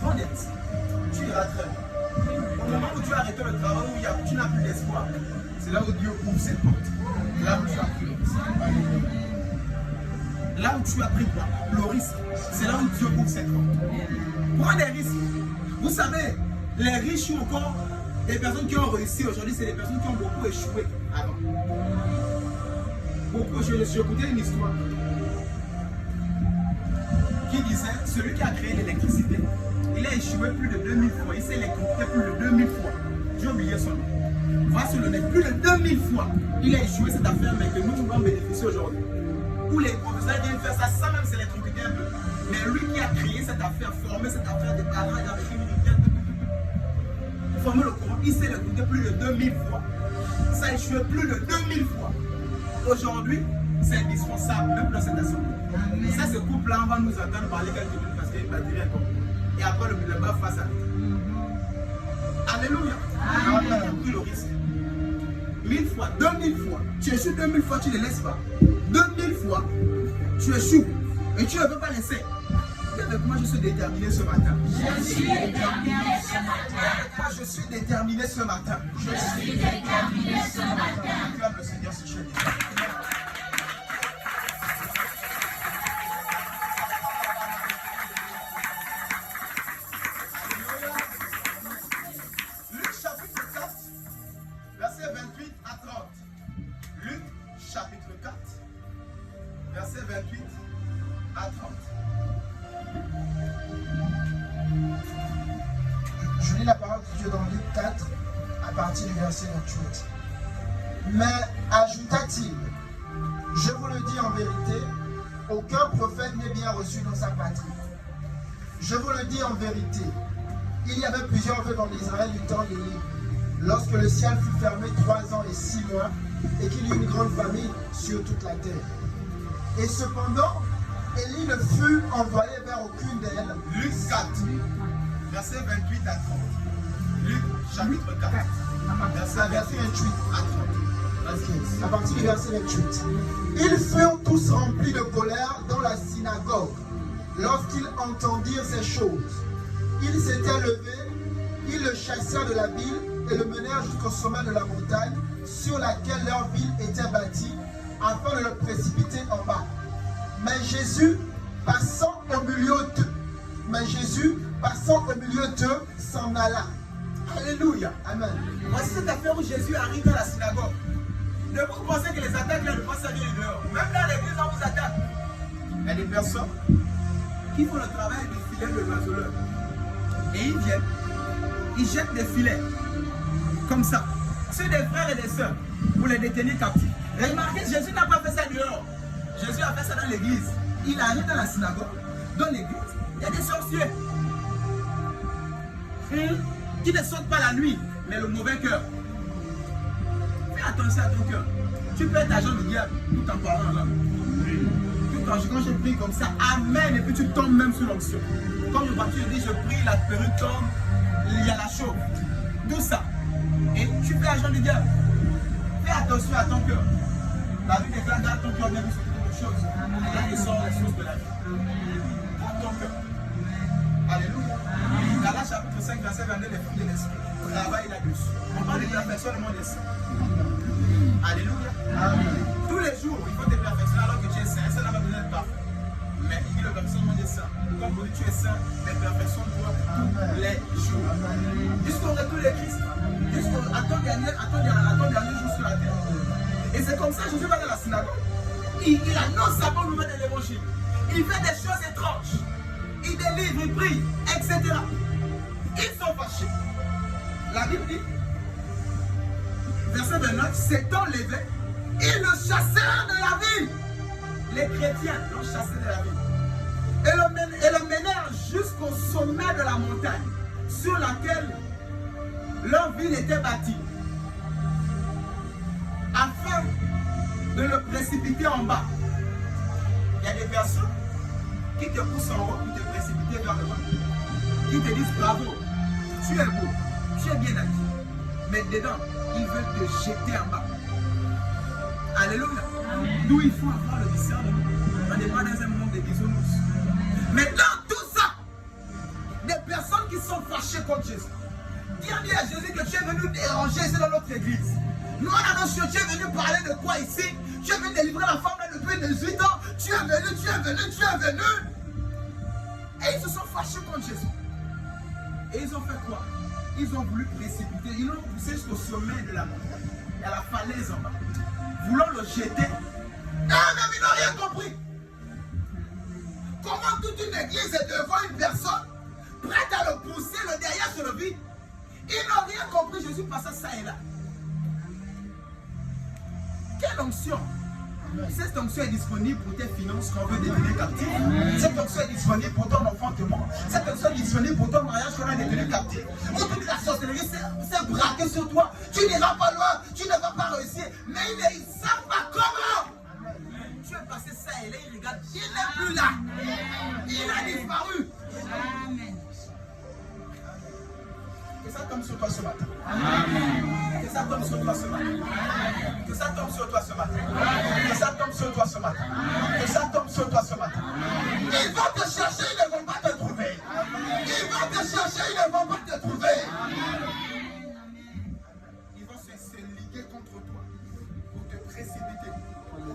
Prends des risques. Tu iras très bien. Au moment où tu as arrêté le travail, où tu n'as plus d'espoir, c'est là où Dieu ouvre ses portes. Là où tu as pris le risque. Là où tu as pris le risque, c'est là où Dieu ouvre cette porte. Prends des risques. Vous savez, les riches ou encore les personnes qui ont réussi aujourd'hui, c'est les personnes qui ont beaucoup échoué avant. Beaucoup, j'ai écouté une histoire qui disait, celui qui a créé l'électricité, il a échoué plus de 2000 fois. Il s'est électrocuté plus de 2000 fois. J'ai oublié son nom. Voilà sur le net, plus de 2000 fois. Il a échoué cette affaire, mais que nous pouvons bénéficier aujourd'hui. Où les professeurs viennent faire ça sans même s'électrocuter un peu. Mais lui qui a créé cette affaire, formé cette affaire de talent, il a formé le courant, il s'est électrocuté plus de 2000 fois. Ça a échoué plus de 2000 fois. Aujourd'hui, c'est indispensable, même dans cette assemblée. Ça, ce couple-là, on va nous entendre parler quelques minutes parce qu'il y a une batterie encore. Et après, le bas face à Alléluia. Amen. Tu as pris le risque. 1000 fois, 2000 fois. Tu échoues 2000 fois, tu ne laisses pas. 2000 fois, tu échoues. Et tu ne veux pas laisser. Dis avec moi, je suis déterminé ce matin. Je suis déterminé ce matin. Moi, je suis déterminé ce matin. Je suis déterminé ce matin. Acclame le Seigneur si je suis déterminé. Luc chapitre 4, verset 28 à 30. Luc chapitre 4, verset 28 à 30. Je lis la parole de Dieu dans Luc 4, à partir du verset 28. Mais, ajouta-t-il, je vous le dis en vérité, aucun prophète n'est bien reçu dans sa patrie. Je vous le dis en vérité, il y avait plusieurs vœux en Israël du temps d'Élie, lorsque le ciel fut fermé 3 ans et 6 mois, et qu'il y eut une grande famine sur toute la terre. Et cependant, Élie ne fut envoyé vers aucune d'elles. Luc 4, verset 28 à 30. Luc chapitre 4, verset 28 à 30. À partir du verset 28. Ils furent tous remplis de colère dans la synagogue lorsqu'ils entendirent ces choses. Ils s'étaient levés, ils le chassèrent de la ville et le menèrent jusqu'au sommet de la montagne sur laquelle leur ville était bâtie, afin de le précipiter en bas. Mais Jésus, passant au milieu d'eux, s'en alla. Alléluia. Amen. Voici cette affaire où Jésus arrive dans la synagogue. Ne vous pensez que les attaques là ne passent pas dehors. Même dans l'église, on vous attaque. Il y a des personnes qui font le travail du filet de l'oiseleur. Et ils viennent, ils jettent des filets, comme ça, sur des frères et des sœurs, pour les détenir captifs. Remarquez, Jésus n'a pas fait ça dehors. Jésus a fait ça dans l'église. Il arrive dans la synagogue, dans l'église, il y a des sorciers. Qui ne sortent pas la nuit, mais le mauvais cœur. Fais attention à ton cœur. Tu peux être agent du diable tout en parlant en langue. Quand je prie comme ça, amen, et puis tu tombes même sous l'onction. Comme le voiture dit, je prie, la perruque tombe, il y a la chauve. Tout ça. Et tu fais agent du diable. Fais attention à ton cœur. La vie déclare dans ton cœur même sur toutes les choses. Et là, il sort les sources de la vie. Dans ton cœur. Alléluia. Galates chapitre 5, verset 22, les fruits de l'esprit. Travaille là-dessus. On parle de perfection du monde des saints. Alléluia. Amen. Tous les jours, il faut te perfectionner alors que tu es saint. Ça n'a pas besoin d'être parfait. Mais il dit le perfectionnement des saints. Comme vous dites, tu es saint, mais perfectionne-toi tous les jours. Jusqu'au retour de Christ. À ton dernier jour sur la terre. Et c'est comme ça que Jésus va dans la synagogue. Il annonce sa bonne nouvelle de l'évangile. Il fait des choses étranges. Il délivre, il prie, etc. Ils sont fâchés. La Bible dit, verset 29, s'étant levé, ils le chassèrent de la ville. Les chrétiens l'ont chassé de la ville. Et le menèrent jusqu'au sommet de la montagne, sur laquelle leur ville était bâtie, afin de le précipiter en bas. Il y a des personnes qui te poussent en haut pour te précipiter vers le bas. Qui te disent bravo, tu es beau, tu es bien habillé. Mais dedans, ils veulent te jeter en bas. Alléluia. D'où il faut avoir le discernement. On n'est pas dans un monde de bisounours. Mais dans tout ça, des personnes qui sont fâchées contre Jésus. Dis à Jésus que tu es venu déranger ici dans notre église. Nous, tu es venu parler de quoi ici? Tu es venu délivrer la femme là depuis 18 ans. Tu es venu. Et ils se sont fâchés contre Jésus. Et ils ont fait quoi? Ils ont voulu précipiter. Ils l'ont poussé jusqu'au sommet de la montagne. Et à la falaise en bas. Voulant le jeter. Non, mais ils n'ont rien compris. Comment toute une église est devant une personne prête à le pousser, le derrière sur le vide? Ils n'ont rien compris. Jésus passait ça et là. Quelle onction? Cette onction est disponible pour tes finances quand on veut devenir captif. Cette onction est disponible pour ton enfantement. Cette onction est disponible pour ton mariage quand on est devenu captif. On te dit la sorcellerie, c'est braqué sur toi. Tu n'iras pas loin, tu ne vas pas réussir. Mais ils ne savent pas comment. Tu es passé ça et là, il regarde, il n'est plus là. Il a disparu. Amen. Que ça tombe sur toi ce matin. Amen. Que ça tombe sur toi ce matin. Que ça tombe sur toi ce matin. Que ça tombe sur toi ce matin. Que ça tombe sur toi ce matin. Ils vont te chercher, ils ne vont pas te trouver. Ils vont te chercher, ils ne vont pas te trouver. Ils vont se liguer contre toi pour te précipiter.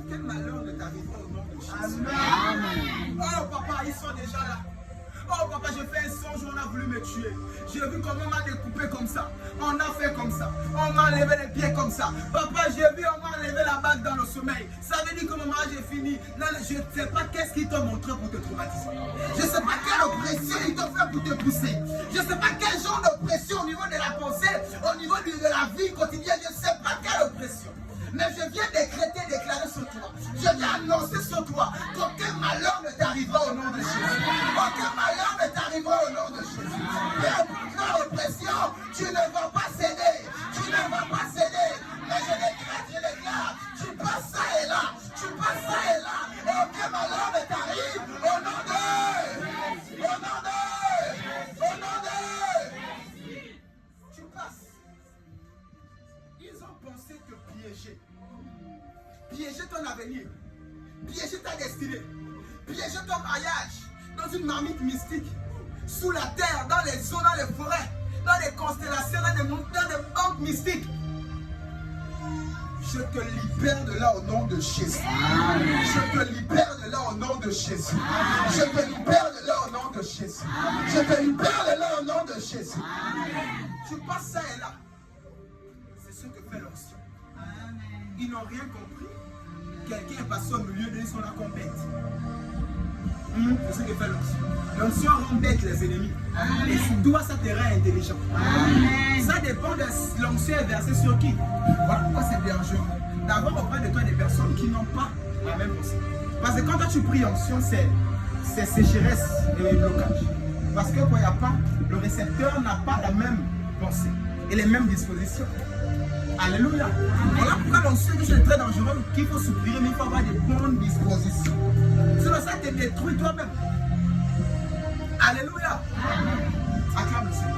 Quel malheur ne t'arrivera au nom de Jésus. Amen. Oh papa, ils sont déjà là. Oh papa, j'ai fait un songe où on a voulu me tuer. J'ai vu comment on m'a découpé comme ça. On a fait comme ça. On m'a enlevé les pieds comme ça. Papa, j'ai vu on m'a enlevé la bague dans le sommeil. Ça veut dire que mon mariage est fini. Non, je ne sais pas qu'est-ce qu'ils t'ont montré pour te traumatiser. Je ne sais pas quelle oppression ils t'ont fait pour te pousser. Je ne sais pas quel genre d'oppression au niveau de la pensée, au niveau de la vie quotidienne. Je ne sais pas quelle oppression. Mais je viens déclarer sur toi. Je viens annoncer sur toi qu'aucun malheur ne t'arrivera au nom de Jésus. Aucun malheur ne t'arrivera au nom de Jésus. Et au contraire, oppression, tu ne vas pas céder. Tu ne vas pas céder. Mais je déclare, tu passes ça et là. Tu passes ça et là. Et aucun malheur ne t'arrive au nom de. Au nom de. Au nom de. Tu passes. Ils ont pensé te piéger. déjà ton mariage dans une marmite mystique, sous la terre, dans les eaux, dans les forêts, dans les constellations, dans des banques mystiques. Je te libère de là au nom de Jésus. Je te libère de là au nom de Jésus. Je te libère de là au nom de Jésus. Je te libère de là au nom de Jésus. Tu passes ça et là. C'est ce que fait l'onction. Ils n'ont rien compris. Quelqu'un est passé au milieu de son compète. C'est ce que fait l'onction. L'onction rend bête les ennemis. Et toi, ça te rend intelligent. Ça dépend de l'onction est versée sur qui. Voilà pourquoi c'est dangereux. D'avoir auprès de toi des personnes qui n'ont pas la même pensée. Parce que quand toi tu pries onction, c'est sécheresse et blocage. Parce que quand il n'y a pas, le récepteur n'a pas la même pensée et les mêmes dispositions. Alléluia. Voilà pourquoi l'onction est très dangereux, qu'il faut soupirer, mais il faut avoir des bonnes dispositions. Sinon ça te détruit toi-même. Alléluia. Acclame le Seigneur.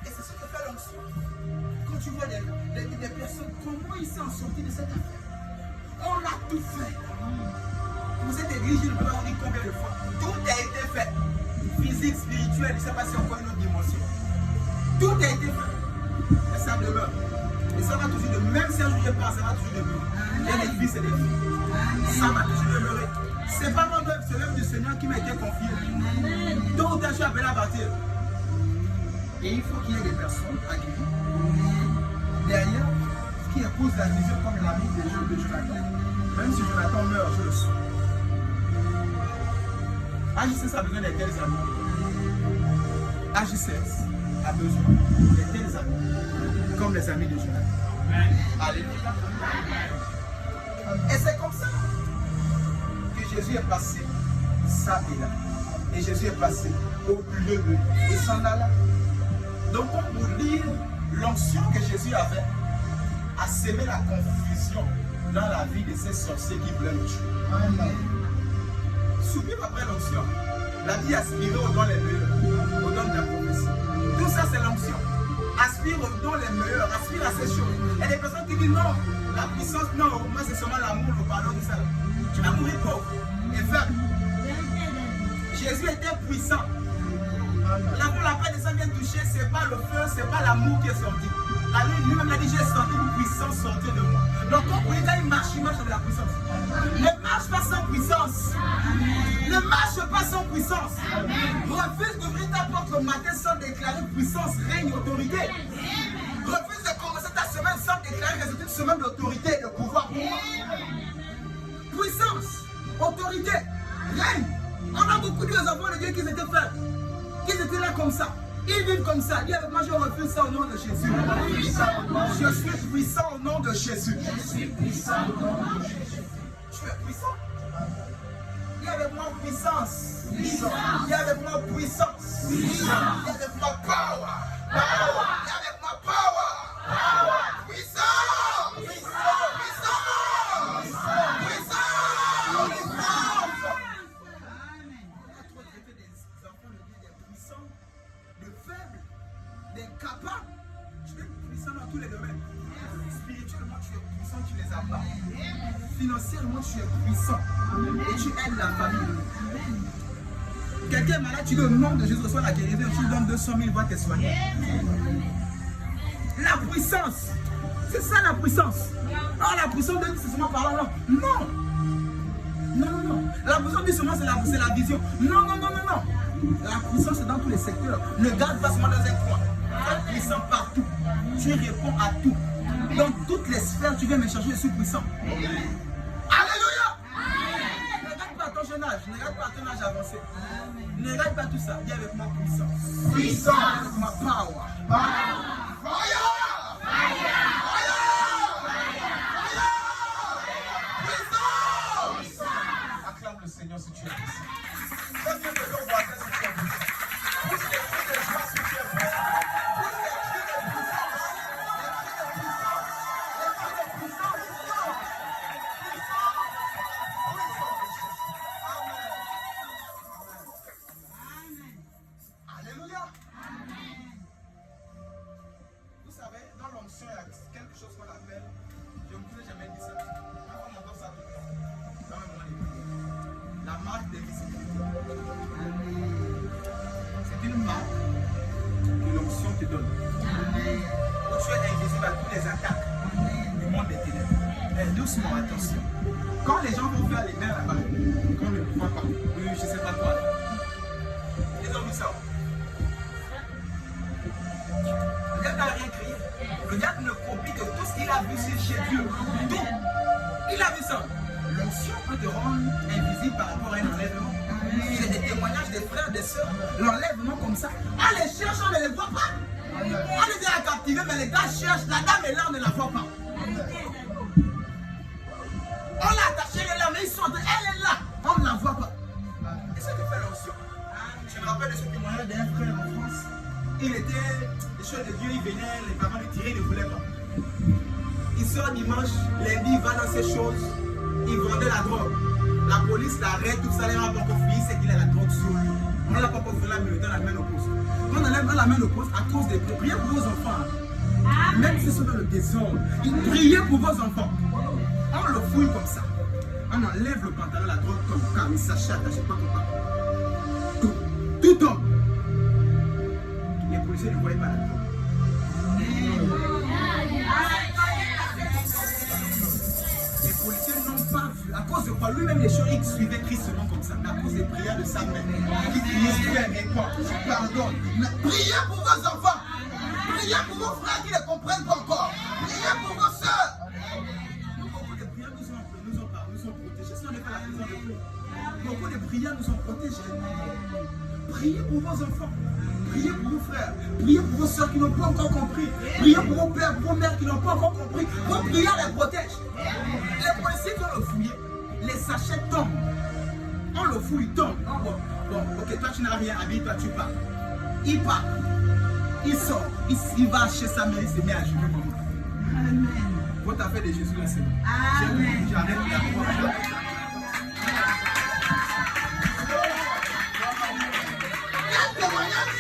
Et c'est ce que fait l'onction. Quand tu vois des personnes, comment ils sont sortis de cette affaire? On a tout fait. Vous êtes église, je ne peux pas vous dire combien de fois. Tout a été fait. Physique, spirituel, il s'est passé encore une autre dimension. Tout a été fait. Et ça demeure. Et ça va toujours demeurer. Même si un jour je pars, ça va toujours demeurer. Il y a des fils et des filles. Ça va toujours demeurer. C'est pas mon œuvre, c'est l'œuvre du Seigneur qui m'a été confiée. Tôt ou tard, je suis appelé à partir. Et il faut qu'il y ait des personnes accueillies derrière qui épousent la vision comme l'ami des jeunes de Jonathan. Même si Jonathan meurt, je le sens. AJCS a besoin de tels amis. AJCS a besoin de tels amis, comme les amis de Jonathan. Alléluia. Et c'est comme ça que Jésus est passé ça et là. Et Jésus est passé au milieu de lui. Et s'en alla. Donc pour vous lire l'onction que Jésus avait à s'aimer la confusion dans la vie de ces sorciers qui voulaient le tuer. Souvenez-vous après l'onction. La vie aspirée aux dons les meilleurs, aux dons de la prophétie. Tout ça c'est l'onction. Aspire aux dons les meilleurs, aspire à ces choses. Il y a des personnes qui disent non, la puissance, non, moi c'est seulement l'amour, le pardon, tout ça. Tu vas mourir pauvre et faible. Jésus était puissant. L'amour, la paix de ça vient toucher, c'est pas le feu, c'est pas l'amour qui est sorti. Lui-même a dit, j'ai sorti une puissance sortie de moi. Donc quand vous quand il marche avec la puissance. Ne marche pas sans puissance. Ne marche pas sans puissance. Refuse d'ouvrir ta porte le matin sans déclarer puissance, règne, autorité. Refuse de commencer ta semaine sans déclarer que c'est une semaine d'autorité et de pouvoir pour moi. Puissance, autorité, règne. On a beaucoup de enfants de Dieu qui étaient faibles. Qui étaient là comme ça. Ils vivent comme ça. Dis avec moi, je refuse ça au nom de Jésus. Je suis puissant au nom de Jésus. Je suis puissant au nom de Jésus. Tu es puissant. Dis avec moi puissance. Dis avec moi puissance. Dis avec moi power. Dis avec moi power. Puissance. Puissance. Capable, tu es puissant dans tous les domaines. Spirituellement, tu es puissant, tu les as pas. Financièrement, tu es puissant et tu aides la famille. Quelqu'un est malade, tu dis au nom de Jésus, reçois la guérison, tu donnes 200 000, va te soigner. La puissance, c'est ça la puissance. Non, la puissance de c'est seulement par là, non. Non. La puissance de seulement c'est la vision. Non. La puissance est dans tous les secteurs. Ne garde pas seulement dans un coin. Tu es puissant partout. Tu réponds à tout. Dans toutes les sphères, tu viens me chercher, je suis puissant. Alléluia. Ne regarde pas ton jeune âge, ne regarde pas ton âge avancé. Ne regarde pas tout ça. Dis avec moi puissance. Puissance. Ma power. Fire. Puissance. Acclame le Seigneur si tu es puissant. Donne Dieu de l'eau, voisin si tu es puissant. Pousse les cris de joie si tu es puissant. te donne. Donc tu es invisible à toutes les attaques du monde des ténèbres. Mais doucement, attention. Quand les gens vont faire les mains là-bas, quand on ne le voit pas, je ne sais pas quoi. Ils ont vu ça. Le diable n'a rien créé. Le diable ne copie de tout ce qu'il a vu chez Dieu. Tout. Il a vu ça. L'onction peut te rendre invisible par rapport à un enlèvement. J'ai des témoignages des frères, des sœurs. L'enlèvement comme ça. On les cherche, on ne les voit pas. On les a captivés, mais les gars cherchent. La dame est là, on ne la voit pas. On l'a attachée, elle est là, mais ils sont elle est là. On ne la voit pas. Et ça te fait l'onction. Je me rappelle de ce témoignage d'un frère en France. Il était, les choses de Dieu, il venait, les parents lui tiraient, il ne voulait pas. Il sort dimanche, lundi, il va dans ces choses, il vendait la drogue. La police l'arrête, tout ça, il n'a pas encore fini, c'est qu'il a la drogue sur lui. On ne l'a pas encore fait là, mais le temps la main au poste. Quand on enlève la main au poste, à cause des prières, priez pour vos enfants. Même si c'est dans le désordre, priez pour vos enfants. On le fouille comme ça. On enlève le pantalon, la drogue comme ça, mais sachet attaché pas comme ça. Tout tombe. Les policiers ne voyaient pas la drogue. Les policiers n'ont pas vu. À cause de quoi lui-même, les choses, il suivait Christ seulement comme ça. Mais à cause des prières de sa mère, qui disent Père, réponds, pardonne. Mais priez pour vos enfants. Priez pour vos frères qui ne comprennent pas encore. Priez pour vos soeurs. Beaucoup de prières nous ont protégés. Si on n'est pas la prison de Dieu, beaucoup de prières nous ont protégés. Priez pour vos enfants. Priez pour vos frères. Priez pour vos soeurs qui n'ont pas encore compris. Priez pour vos pères, pour vos mères qui n'ont pas encore compris. Vos prières les protègent. Les policiers qui ont le fouillé, les sachets tombent. On le fouille, tombe. Bon, ok, toi tu n'as rien, habille-toi, tu pars. Il part. Il sort. Il va chez sa mère, il se met à genoux comme moi. Amen. Votre affaire de Jésus là, c'est bon. Amen. J'arrête la croix. Quel témoignage!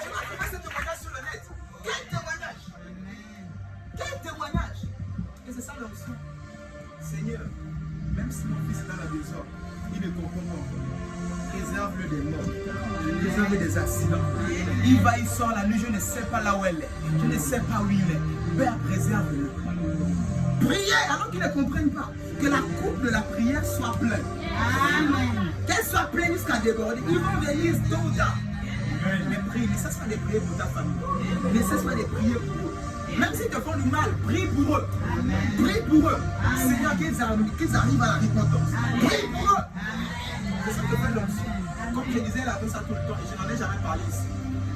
Tu vas trouver ce témoignage sur le net. Quel témoignage! Quel témoignage! Et c'est ça l'onction. Seigneur, même si mon fils est dans la désordre, il ne comprend pas encore. Préserve-le des morts, préserve des accidents. Il va, il sort la nuit, je ne sais pas là où elle est. Je ne sais pas où il est. Père, préserve-le. Priez alors qu'ils ne comprennent pas. Que la coupe de la prière soit pleine. Amen. Qu'elle soit pleine jusqu'à déborder. Ils vont venir tôt ou tard. Mais prie, ne cesse pas de prier pour ta famille. Ne cesse pas de prier pour eux. Même s'ils te font du mal, prie pour eux. Amen. Prie pour eux. Seigneur, qu'ils arrivent à la repentance. Prie pour eux. C'est ça que fait l'onction. Comme je disais là, ça tout le temps, et je n'en ai jamais parlé ici.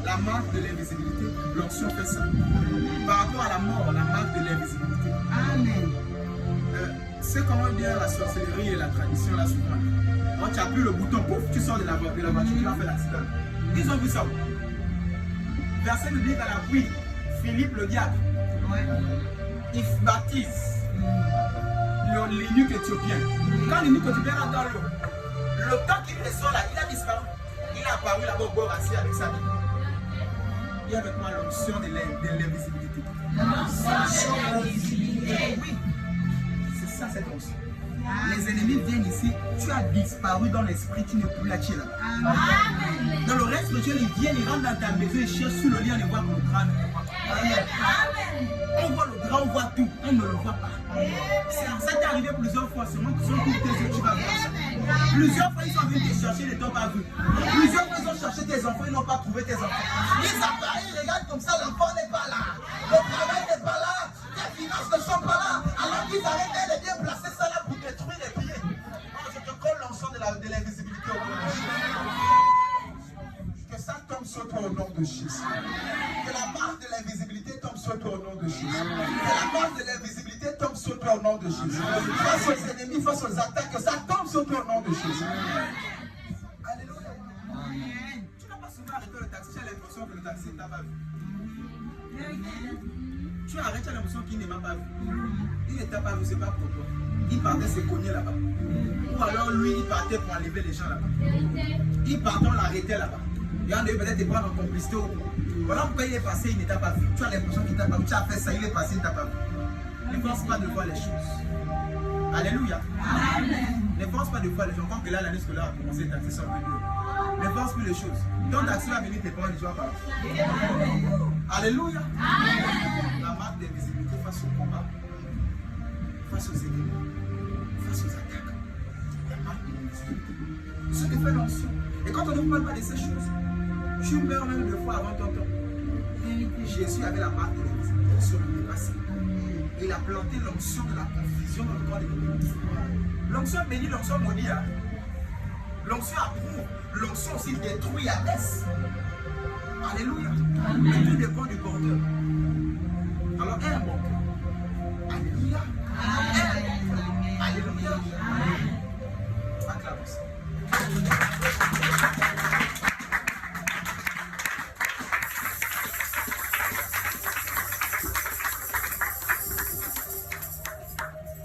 La marque de l'invisibilité, l'onction fait ça. Par rapport à la mort, la marque de l'invisibilité. Amen. C'est comment dire la sorcellerie et la tradition là souvent. Quand tu appuies le bouton, pouf, tu sors de la voiture, tu vas faire l'accident. Ils ont vu ça. Verset nous dit dans la pluie, Philippe le diable, il baptise l'eunuque éthiopien. Quand l'eunuque éthiopien est dans l'eau, le temps qu'il ressort là, il a disparu. Il a apparu là-bas au bord assis avec sa vie. Il y a avec moi l'onction de l'invisibilité. L'onction de l'invisibilité. Oui. C'est ça cette onction. Les ennemis viennent ici, tu as disparu dans l'esprit, tu n'es plus là, tu es là. Amen. Dans le reste spirituel, ils viennent, ils rentrent dans ta maison, ils cherchent sur le lit, on ne voit que le crâne. Amen. On voit le drap, on voit tout, on ne le voit pas. Ça t'est arrivé plusieurs fois, seulement que sur tes yeux, tu vas voir ça. Plusieurs fois, ils sont venus te chercher, ils ne t'ont pas vu. Plusieurs fois, ils ont cherché tes enfants, ils n'ont pas trouvé tes enfants. Ils apparaissent, ils regardent comme ça, l'enfant n'est pas là. Le travail n'est pas là. Tes finances ne sont pas là. Alors qu'ils arrêtent de bien placer ça là pour détruire les pieds. Je te colle l'ensemble de l'invisibilité au nom de Jésus. Que ça tombe sur toi au nom de Jésus. Que la marque de l'invisibilité tombe sur toi au nom de Jésus. Que la marque de l'invisibilité tombe sur toi au nom de Jésus. Face aux ennemis, face aux attaques, que ça tombe sur toi au nom de Jésus. Alléluia. Tu n'as pas souvent arrêté le taxi, tu as l'impression que le taxi ne t'a pas vu. Tu arrêtes, tu as l'impression qu'il ne m'a pas vu. Il ne t'a pas vu, c'est pas pour toi. Il partait se cogner là-bas. Ou alors lui, il partait pour enlever les gens là-bas. Il partait, on l'arrêtait là-bas. Et on devait peut-être te prendre en complicité au bout. Voilà pourquoi il est passé, il ne t'a pas vu. Tu as l'impression qu'il ne t'a pas vu. Tu as fait ça, il est passé, il ne t'a pas vu. Ne force pas de voir les choses. Alléluia. Amen. Ne force pas de voir les choses. Quand que là, l'année scolaire a commencé, ta session de Dieu. ne force plus les choses. Quand Daxi va venir, tes parents ne vont pas. Alléluia. La marque de visibilité face au combat, face aux ennemis, face aux attaques. La marque de visibilité. Ce que fait l'onction. Et quand on ne parle pas de ces choses, tu meurs même 2 fois avant ton temps. Jésus avait la marque de la visibilité sur le passé. Il a planté l'onction de la confusion dans le corps des ennemis. L'onction bénit, l'onction maudit. L'onction approuve, l'onction aussi détruit à l'est. Alléluia. Mais tout dépend du porteur. Alors, un bon cœur. Alléluia. Alléluia. Acclamons ça.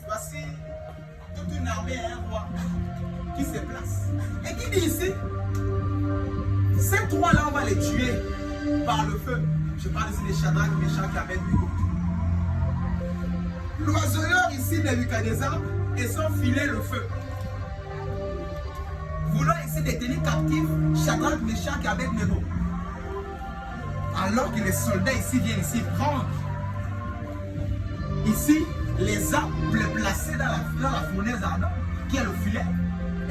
Voici toute une armée et un roi qui se place. Et qui dit ici, ces trois-là, on va les tuer par le feu. Je parle ici des Shadrach, Meshach et Abednego. L'oiseleur ici, Nebuchadnezzar, et son filet le feu. Voulant essayer de tenir captif Shadrach, Meshach et Abednego. Alors que les soldats ici viennent ici prendre ici les arbres placés dans la fournaise ardente, qui est le filet.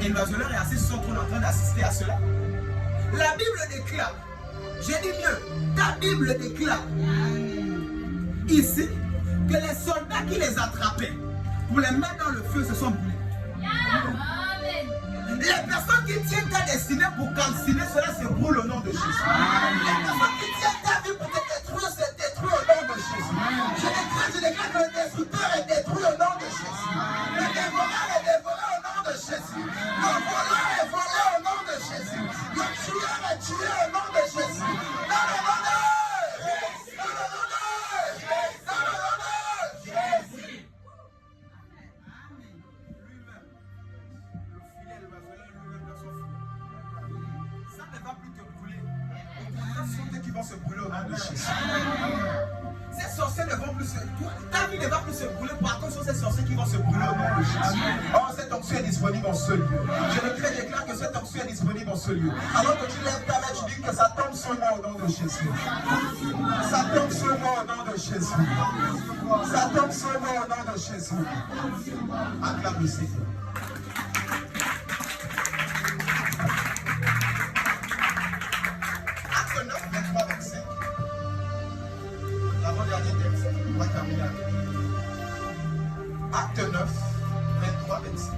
Et l'oiseleur est assis sur son trône en train d'assister à cela. La Bible déclare, j'ai dit mieux, ta Bible déclare ici que les soldats qui les attrapaient pour les mettre dans le feu se sont brûlés. Les personnes qui tiennent ta destinée pour calciner cela se brûlent au nom de Jésus. Les personnes qui tiennent ta vie pour te détruire se détruisent au nom de Jésus. Je déclare que le destructeur est détruit au nom de Jésus. Le dévoreur est dévoré au nom de Jésus. Le voleur est volé au nom de Jésus. Le tueur est tué au nom de Jésus. Dans le nom de Jésus. Dans le nom de Jésus. Dans le nom de Jésus. Lui-même, le filet, le vaselet, lui-même dans son filet. Ça ne va plus te brûler. Au contraire, ce sont eux qui vont se brûler au nom de Jésus. Ces sorciers ne vont plus se brûler. Ta vie ne va plus se brûler. Par contre, ce sont ces sorciers qui vont se brûler au nom de Jésus. Oh, cette onction est disponible en ce lieu. Je déclare que cette onction est disponible en ce lieu. Alors que tu lèves ta main, tu dis que ça tombe sur moi au nom de Jésus. Ça tombe sur moi au nom de Jésus. Ça tombe sur moi au nom de Jésus. Acclame le Seigneur. Acte 9, 23, 25. L'avant-dernier texte, on va terminer avec. Acte 9, 23, 25.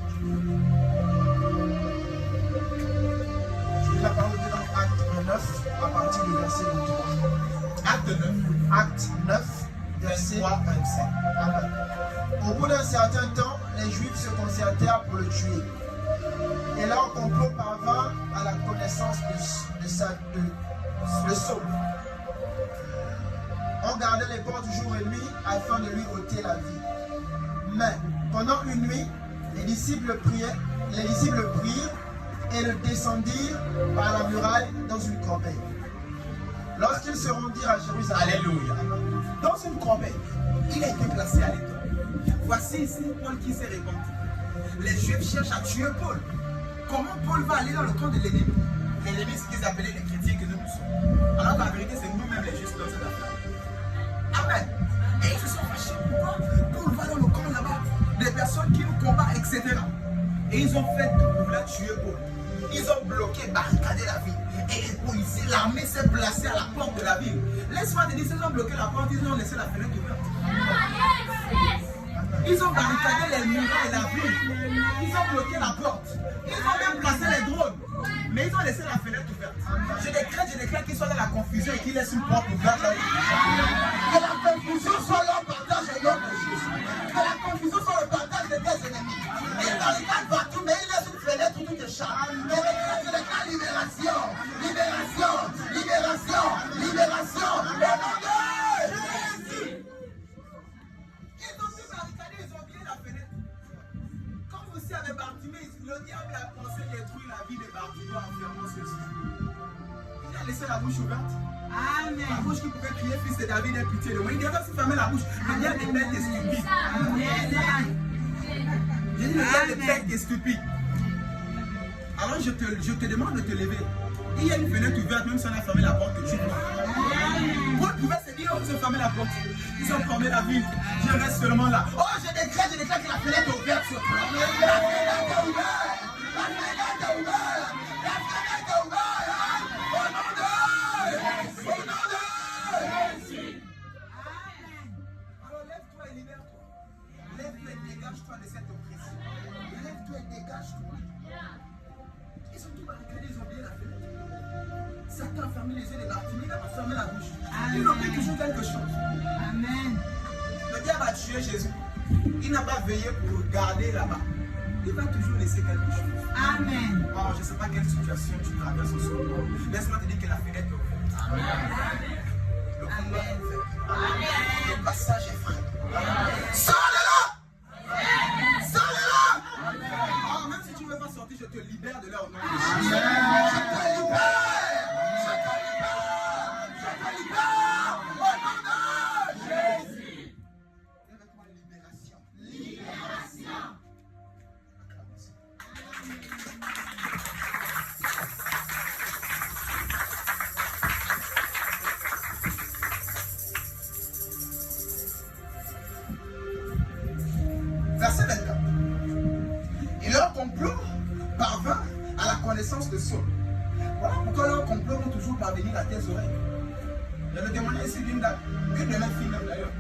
Je lis la parole de Dieu dans Acte 9, à partir du verset 23. Acte 9. Acte 9, verset 23, 25. Amen. Au bout d'un certain temps, les Juifs se concertèrent pour le tuer. Et leur complot parvint à la connaissance de Saul. On gardait les portes jour et nuit afin de lui ôter la vie. Mais pendant une nuit, les disciples prirent et le descendirent par la muraille dans une corbeille. Lorsqu'ils se rendirent à Jérusalem, alléluia, dans une corbeille, il a été placé à l'étroit. Voici ici Paul qui s'est répandu. Les Juifs cherchent à tuer Paul. Comment Paul va aller dans le camp de l'ennemi? L'ennemi, c'est ce qu'ils appelaient les chrétiens que nous sommes. Alors qu'en vérité, c'est nous-mêmes les Juifs dans cette affaire. Amen. Et ils se sont fâchés. Pourquoi Paul va dans le camp là-bas, des personnes qui nous combattent, etc. Et ils ont fait pour vouloir tuer Paul. Ils ont bloqué, barricadé la ville. Et les policiers, l'armée s'est placée à la porte de la ville. Laisse-moi te dire, ils ont bloqué la porte, ils ont laissé la fenêtre ouverte. Ils ont barricadé les murailles et la ville. Ils ont bloqué la porte. Ils ont même placé les drones. Mais ils ont laissé la fenêtre ouverte. Je déclare qu'ils sont dans la confusion et qu'ils laissent une porte ouverte. Que la confusion soit leur partage au nom de Jésus. Que la confusion soit le partage de tes ennemis. Ils barricadent partout, mais ils laissent une fenêtre où tout échappe. Je déclare libération. Libération. Libération. Libération. Au nom de Jésus. Ils ont tout barricadé, ils ont oublié la fenêtre. Comme aussi avec Bartimée, le diable a pensé détruire la vie de Bartimée en fermant ceci. Il a laissé la bouche ouverte. Amen. La bouche qui pouvait crier fils de David et pitié de moi. Il devait aussi fermer la bouche. Le diable est bête et stupide. J'ai dit le diable est bête et stupide. Alors je te demande de te lever. Il y a une fenêtre ouverte, même si on a fermé la porte, que tu vois. Paul pouvait se dire, oh, ils ont fermé la porte. Ils ont fermé la ville. Je reste seulement là. Oh, je décrète que la fenêtre est ouverte sur toi. La fenêtre est ouverte. La fenêtre est ouverte. La fenêtre est ouverte. Au nom de Jésus. Au nom de Jésus. Alors lève-toi et libère-toi. Lève-toi et dégage-toi de cette oppression. Lève-toi et dégage-toi. Ils sont tous barricadés, ils ont oublié la fenêtre. Satan a fermé les yeux des Bartimée, il a fermé la bouche. Il oublie toujours quelque chose. Amen. Le diable a tué Jésus. Il n'a pas veillé pour garder là-bas. Il va toujours laisser quelque chose. Amen. Oh, je ne sais pas quelle situation tu traverses au soir. Laisse-moi te dire que la fenêtre est ouverte. Amen. Le combat est ouvert. Le passage est frais. Sors-le-là! Sors-le-là! Oh, même si tu ne veux pas sortir, je te libère de là au nom de Jésus. Je te libère! Je te libère! Je te libère! Au nom de Jésus! Lève-toi, libération. Libération! Verset 24. Et leur complot parvint à la connaissance de Saul. Voilà pourquoi leurs complots vont toujours parvenir à tes oreilles. Je vais témoigner ici d'une dame, une de mes filles même d'ailleurs,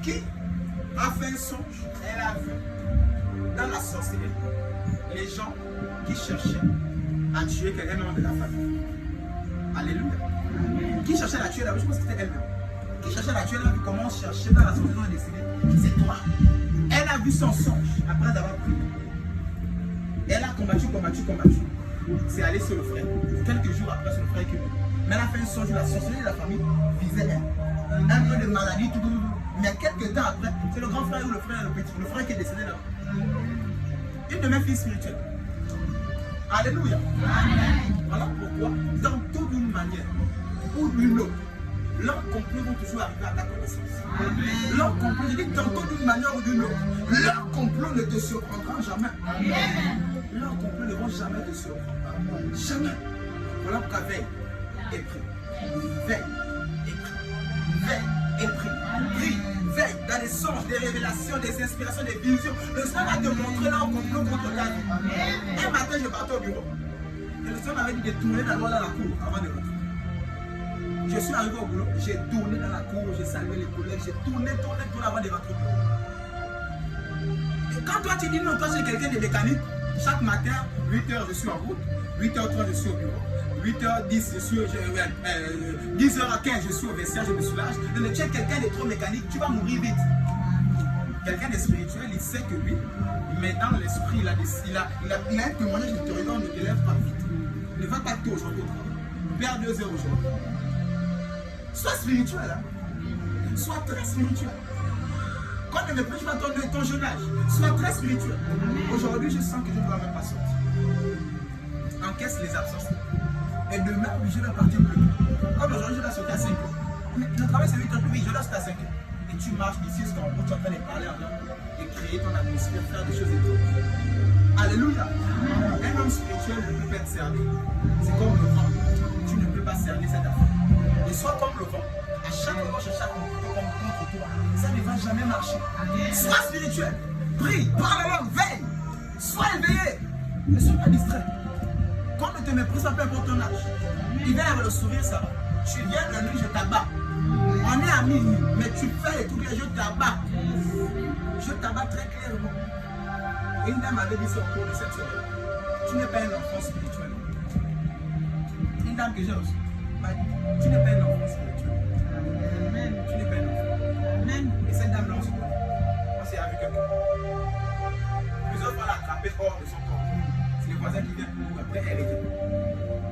qui a fait un songe. Elle a vu dans la sorcellerie les gens qui cherchaient à tuer quelqu'un de la famille. Alléluia. Qui cherchait à tuer la, je pense que c'était elle-même. Qui cherchait à tuer, elle a vu comment on cherchait dans la sorcellerie, on a décidé, c'est toi. Elle a vu son songe après avoir prié. Elle a combattu. C'est allé sur le frère. Quelques jours après, son frère qui meurt. Mais elle a fait un songe, la sorcellerie de la famille visait elle. Un peu de maladie, tout. Mais quelques temps après, c'est le grand frère ou le frère, le petit, le frère qui est décédé là. Une de mes filles spirituelles. Alléluia. Amen. Voilà pourquoi, dans toute une manière ou une autre, leurs complots vont toujours arriver à ta connaissance. Leurs complots, je dis tantôt d'une manière ou d'une autre, leurs complots ne te surprendront jamais. Amen. Leurs complots ne vont jamais te surprendre. Jamais. Voilà pourquoi veille et prie. Veille et prie. Veille et prie. Prie, veille dans des songes, des révélations, des inspirations, des visions. Le Seigneur va te montrer leur complot contre ta vie. Un matin, je partais au bureau. Et le Seigneur m'avait dit de tourner d'abord dans la cour avant de rentrer. Je suis arrivé au boulot, j'ai tourné dans la cour, j'ai salué les collègues, j'ai tourné avant de rentrer au bureau. Et quand toi tu dis non, toi c'est quelqu'un de mécanique, chaque matin, 8h je suis en route, 8h30 je suis au bureau, 8h10 je suis, 10h15 je suis au vestiaire, je me soulage. Mais tu es quelqu'un de trop mécanique, tu vas mourir vite. Quelqu'un de spirituel, il sait que lui, mais dans l'esprit, il a un témoignage de te regarde, ne te lève pas vite. Ne va pas tôt aujourd'hui au travail. Perds 2 heures aujourd'hui. Sois spirituel, hein? Sois très spirituel. Quand ne me prêche pas ton jeune âge, sois très spirituel. Aujourd'hui, je sens que je ne dois même pas sortir. Encaisse les absences. Et demain, je vais partir plus tôt. Comme aujourd'hui, je dois sortir à 5 heures. Mais le travail, c'est 8 heures. Oui, je dois sortir à 5 heures. Et tu marches d'ici jusqu'en haut, tu es en train de parler en langue, de créer ton atmosphère, faire des choses et tout. Alléluia. Un homme spirituel ne peut pas être cerné. C'est comme le vent. Tu ne peux pas cerner cette affaire. Et sois comme le vent. À chaque roche, à chaque contre toi, ça ne va jamais marcher. Sois spirituel. Prie, parle la langue, veille. Sois éveillé. Ne sois pas distrait. Quand ne te méprise pas, peu importe ton âge. Il vient avec le sourire, ça va. Tu viens de nuit, je t'abats. On est à minuit, mais tu fais les trucs et je t'abats. Je t'abats très clairement. Une dame avait dit ça au cours de cette semaine. Tu n'es pas un enfant spirituel. Une dame que j'ai reçue m'a dit, tu n'es pas un enfant spirituel. Amen. Tu n'es pas un enfant. Amen. Et cette dame-là, on se connaît. On s'est avec quelqu'un. Plusieurs fois, elle a attrapé hors de son corps. C'est le voisin qui vient pour nous. Après, elle était.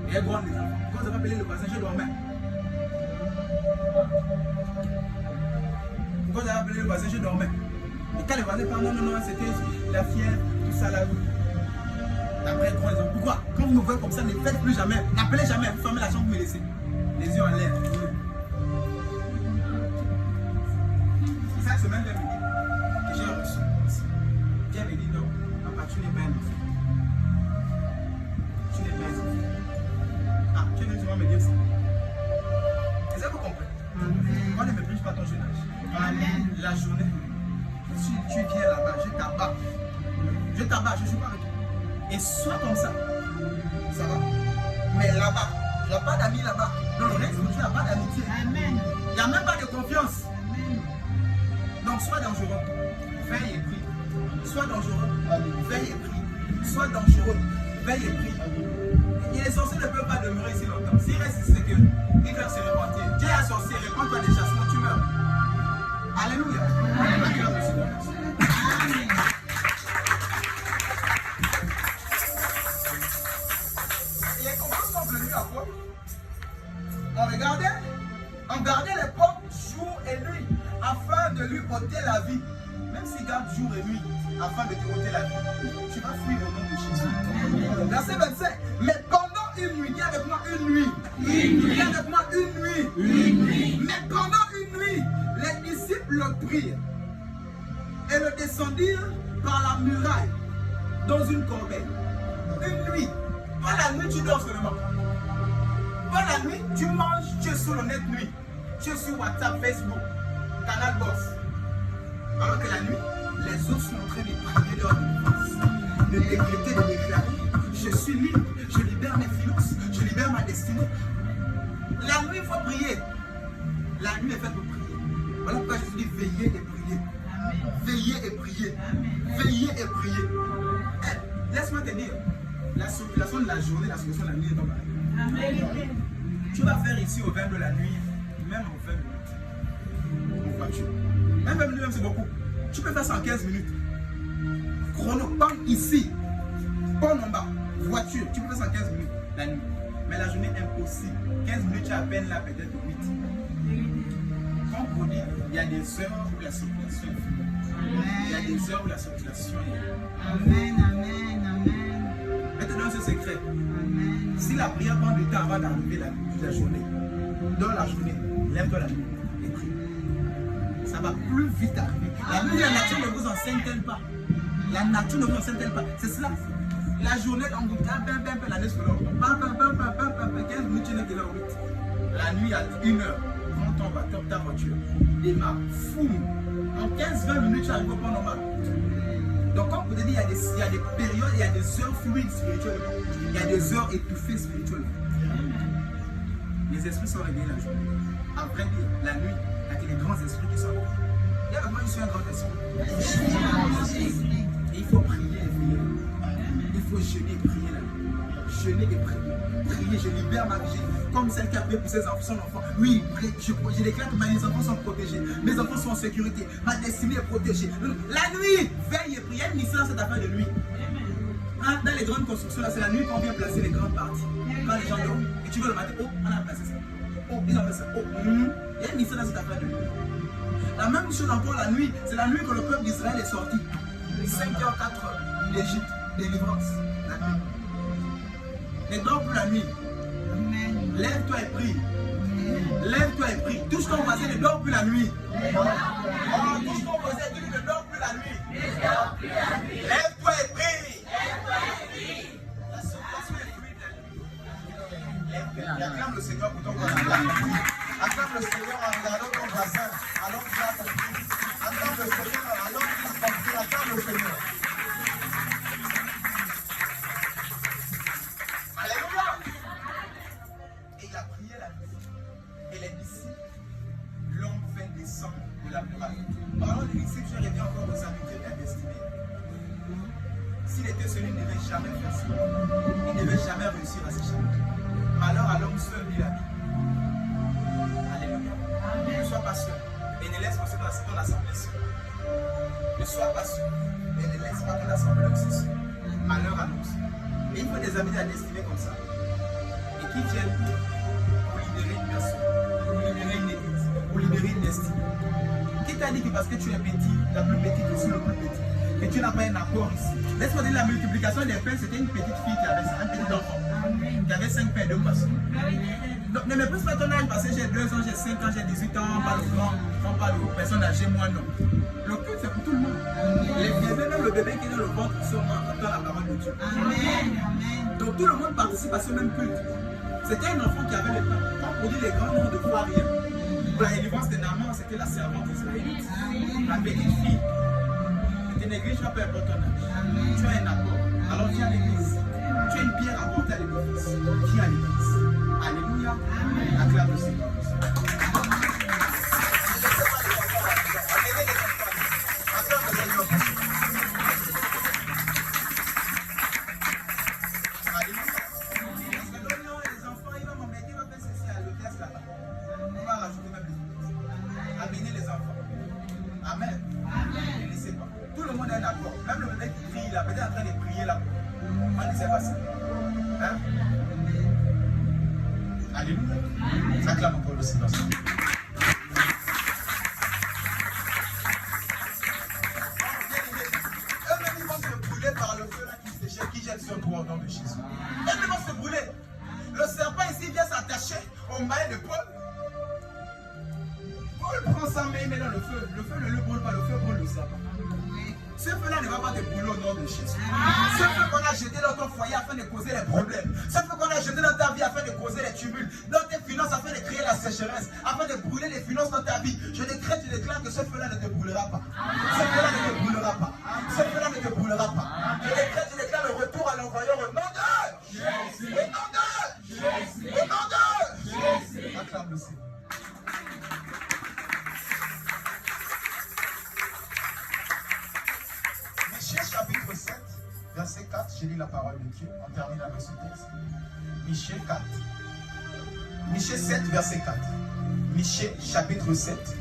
Et elle gronde les enfants. Quand on va appeler le voisin, je dormais. Quand on a appelé le voisin, je dormais. Et quand le voisin parle, non, c'était la fièvre, tout ça là. Après, elle gronde les enfants. Pourquoi? Quand vous me voyez comme ça, ne faites plus jamais. N'appelez jamais. Vous fermez la chambre, vous me laissez. Les yeux en l'air. Cette semaine, elle me dit que j'ai reçu. Elle me dit non, papa, tu n'es pas un enfant. Tu n'es pas un enfant. Ah, ton jeune âge. Amen. La journée, si tu viens là-bas, je t'abats. Je t'abats, je ne suis pas avec toi. Et sois comme ça. Ça va. Mais là-bas, il n'y a pas d'amis là-bas. Dans le reste, il n'y a pas d'amitié. Amen. Il n'y a même pas de confiance. Amen. Donc sois dangereux. Veille et prie. Sois dangereux. Veille et prie. Sois dangereux. Veille et prie. Et les sorciers ne peuvent pas demeurer si longtemps. S'ils restent ici, c'est que ils doivent se repentir. Dieu est un sorcier, réponds-toi déjà, sinon tu meurs. Alléluia. Acclame le Seigneur. Amen. Et comment sont venus à quoi? On gardait les portes jour et nuit afin de lui ôter la vie. Même s'il garde jour et nuit afin de te ôter la vie, tu vas fuir au nom de Jésus. Verset 25. Mais pendant une nuit, dis avec moi une nuit. Dis avec moi une nuit. Mais pendant une nuit, les disciples le prirent et le descendirent par la muraille dans une corbeille. Une nuit. Pas la nuit, tu dors seulement. Pas la nuit, tu manges, tu es sur le net nuit. Tu es sur WhatsApp, Facebook, Canal Box. Alors que la nuit, les autres sont en train de prier dehors de France, de décréter, de déclarer. Je suis libre, je libère mes finances, je libère ma destinée. La nuit, il faut prier. La nuit est faite pour prier. Voilà pourquoi je dis veiller et prier. Veiller et prier. Veiller et prier. Hey, laisse-moi te dire, la circulation de la journée, la circulation de la nuit est pas pareille. Amen. Tu vas faire ici au 20 de la nuit, même en 20 minutes. En voiture. Même 20 minutes, même c'est beaucoup. Tu peux faire ça en 15 minutes. Chrono, pomme ici. Pomme en bas. Voiture, tu peux faire ça en 15 minutes. La nuit. Mais la journée, impossible. 15 minutes, tu as à peine là, peut-être 8. Comme pour dire, il y a des heures où la circulation est finie. Il y a des heures où la circulation est. Amen. Amen. Amen. Maintenant, ce secret. Amen. Si la prière prend du temps avant d'arriver la journée, dans la journée, lève-toi la nuit et prie. Ça va plus vite arriver. La nuit, la nature ne vous enseigne-t-elle pas? La nature ne vous enseigne-t-elle pas? C'est cela. La journée, on vous dit, l'année sur l'heure. 15 minutes, tu n'es que là 8. La nuit, à 1 heure, prends ton bateau, ta voiture, démarre, fou. En 15-20 minutes, tu arrives au point normal. Donc, comme vous avez dit, il y a des périodes, il y a des heures fluides spirituellement. Il y a des heures étouffées spirituellement. Les esprits sont réveillés la journée. À vrai dire, la nuit, il y a que les grands esprits qui sont là. Et avec moi, je suis un grand esprit. Et il faut prier et prier. Il faut jeûner et prier la nuit. Jeûner et prier. Prier, je libère ma vie. Comme celle qui a prié pour ses enfants, son enfant. Oui, je déclare que mes enfants sont protégés. Mes enfants sont en sécurité. Ma destinée est protégée. La nuit, veille et prier. Il y a une mission, cette affaire de nuit. Hein, dans les grandes constructions, là, c'est la nuit qu'on vient placer les grandes parties. Quand les gens dorment. Et tu veux le matin, oh, on a placé ça. Oh, ils ont fait ça. Oh, il y a une mission dans cette affaire de nuit. La même chose encore la nuit. C'est la nuit que le peuple d'Israël est sorti. 5h, 4h, l'Égypte, délivrance. La nuit. Ne dors plus la nuit. Lève-toi et prie. Lève-toi et prie. Touche ton voisin, ne dors plus la nuit. Oh, touche ton voisin, dis-lui, ne dors plus la nuit. Lève-toi et prie. La circulation est fluide. Acclame le Seigneur pour ton voisin. Acclame le Seigneur en regardant ton voisin. Alors tu vas compris. Acclame le Seigneur alors tu vas compris. Acclame le Seigneur. Alléluia. Et il a prié la nuit. Et les disciples l'ont fait descendre de la muraille. Parlant des disciples, je reviens encore aux amitiés de la destinée. S'il était celui, il ne devait jamais faire ça. Il ne devait jamais réussir à s'échapper. Malheur à l'homme seul, dit la Bible. Alléluia. Ne sois pas seul. Et ne laisse pas ton assemblée seule. Ne sois pas seul. Et ne laisse pas ton assemblée aussi seule. Malheur à l'homme seul. Et il faut des amis de la destinée comme ça. Et qui viennent pour libérer une personne, pour libérer une église, pour libérer une destinée. Qui t'a dit que parce que tu es petit, la plus petite aussi le plus petit, que tu n'as pas un apport ici. Laisse-moi dire la multiplication des pains, c'était une petite fille qui avait ça, un petit enfant. Qui avait 5 pains de poisson. Donc ne méprise pas ton âge parce que j'ai 2 ans, j'ai 5 ans, j'ai 18 ans, on parle aux grands, on parle aux personnes âgées, moi non. Le culte c'est pour tout le monde. Les bébés, même le bébé qui est dans le ventre, sûrement entend la parole de Dieu. Amen. Donc tout le monde participe à ce même culte. C'était un enfant qui avait les pains. Quand on dit les grands noms de foi rien. Pour la délivrance de Naaman, c'était la servante israélite. La petite fille. Tu négliges pas, peu importe ton âge. Tu as un apport. Alors viens à l'église. Tu as une pierre à porter à l'église. Viens à l'église. Alléluia. Acclame le Seigneur. Amenez les enfants. Amen. Ne laissez pas. Tout le monde a un accord. Même le bébé qui crie là, peut-être en train de prier là. On ne sait pas ça. Hein? Alléluia. Acclame encore le Seigneur. Eux-mêmes ils vont se brûler par le feu là qui jette sur toi au nom de Jésus. Eux-mêmes vont se brûler. Le serpent ici vient s'attacher au maillet de Paul. Paul prend sa main et met dans le feu. Le feu ne le brûle pas, le feu brûle le serpent. Ce feu-là ne va pas te brûler au nom de Jésus. Ce feu qu'on a jeté dans ton foyer afin de causer les problèmes. Ce feu qu'on a jeté dans ta vie afin de causer les tumultes. Dans tes finances afin de créer la sécheresse. Afin de brûler les finances dans ta vie. Je décrète, je déclare que ce feu-là ne te brûlera pas. Ce feu-là ne te brûlera pas. Ce feu-là ne te brûlera pas. Je décrète, je déclare le retour à l'envoyeur au nom de Jésus. Au nom de Jésus. Au nom de Jésus. Acclame le Seigneur. Chapitre 7, verset 4, je lis la parole de Dieu. On termine avec ce texte. Michée 4. Michée 7, verset 4. Michée, chapitre 7,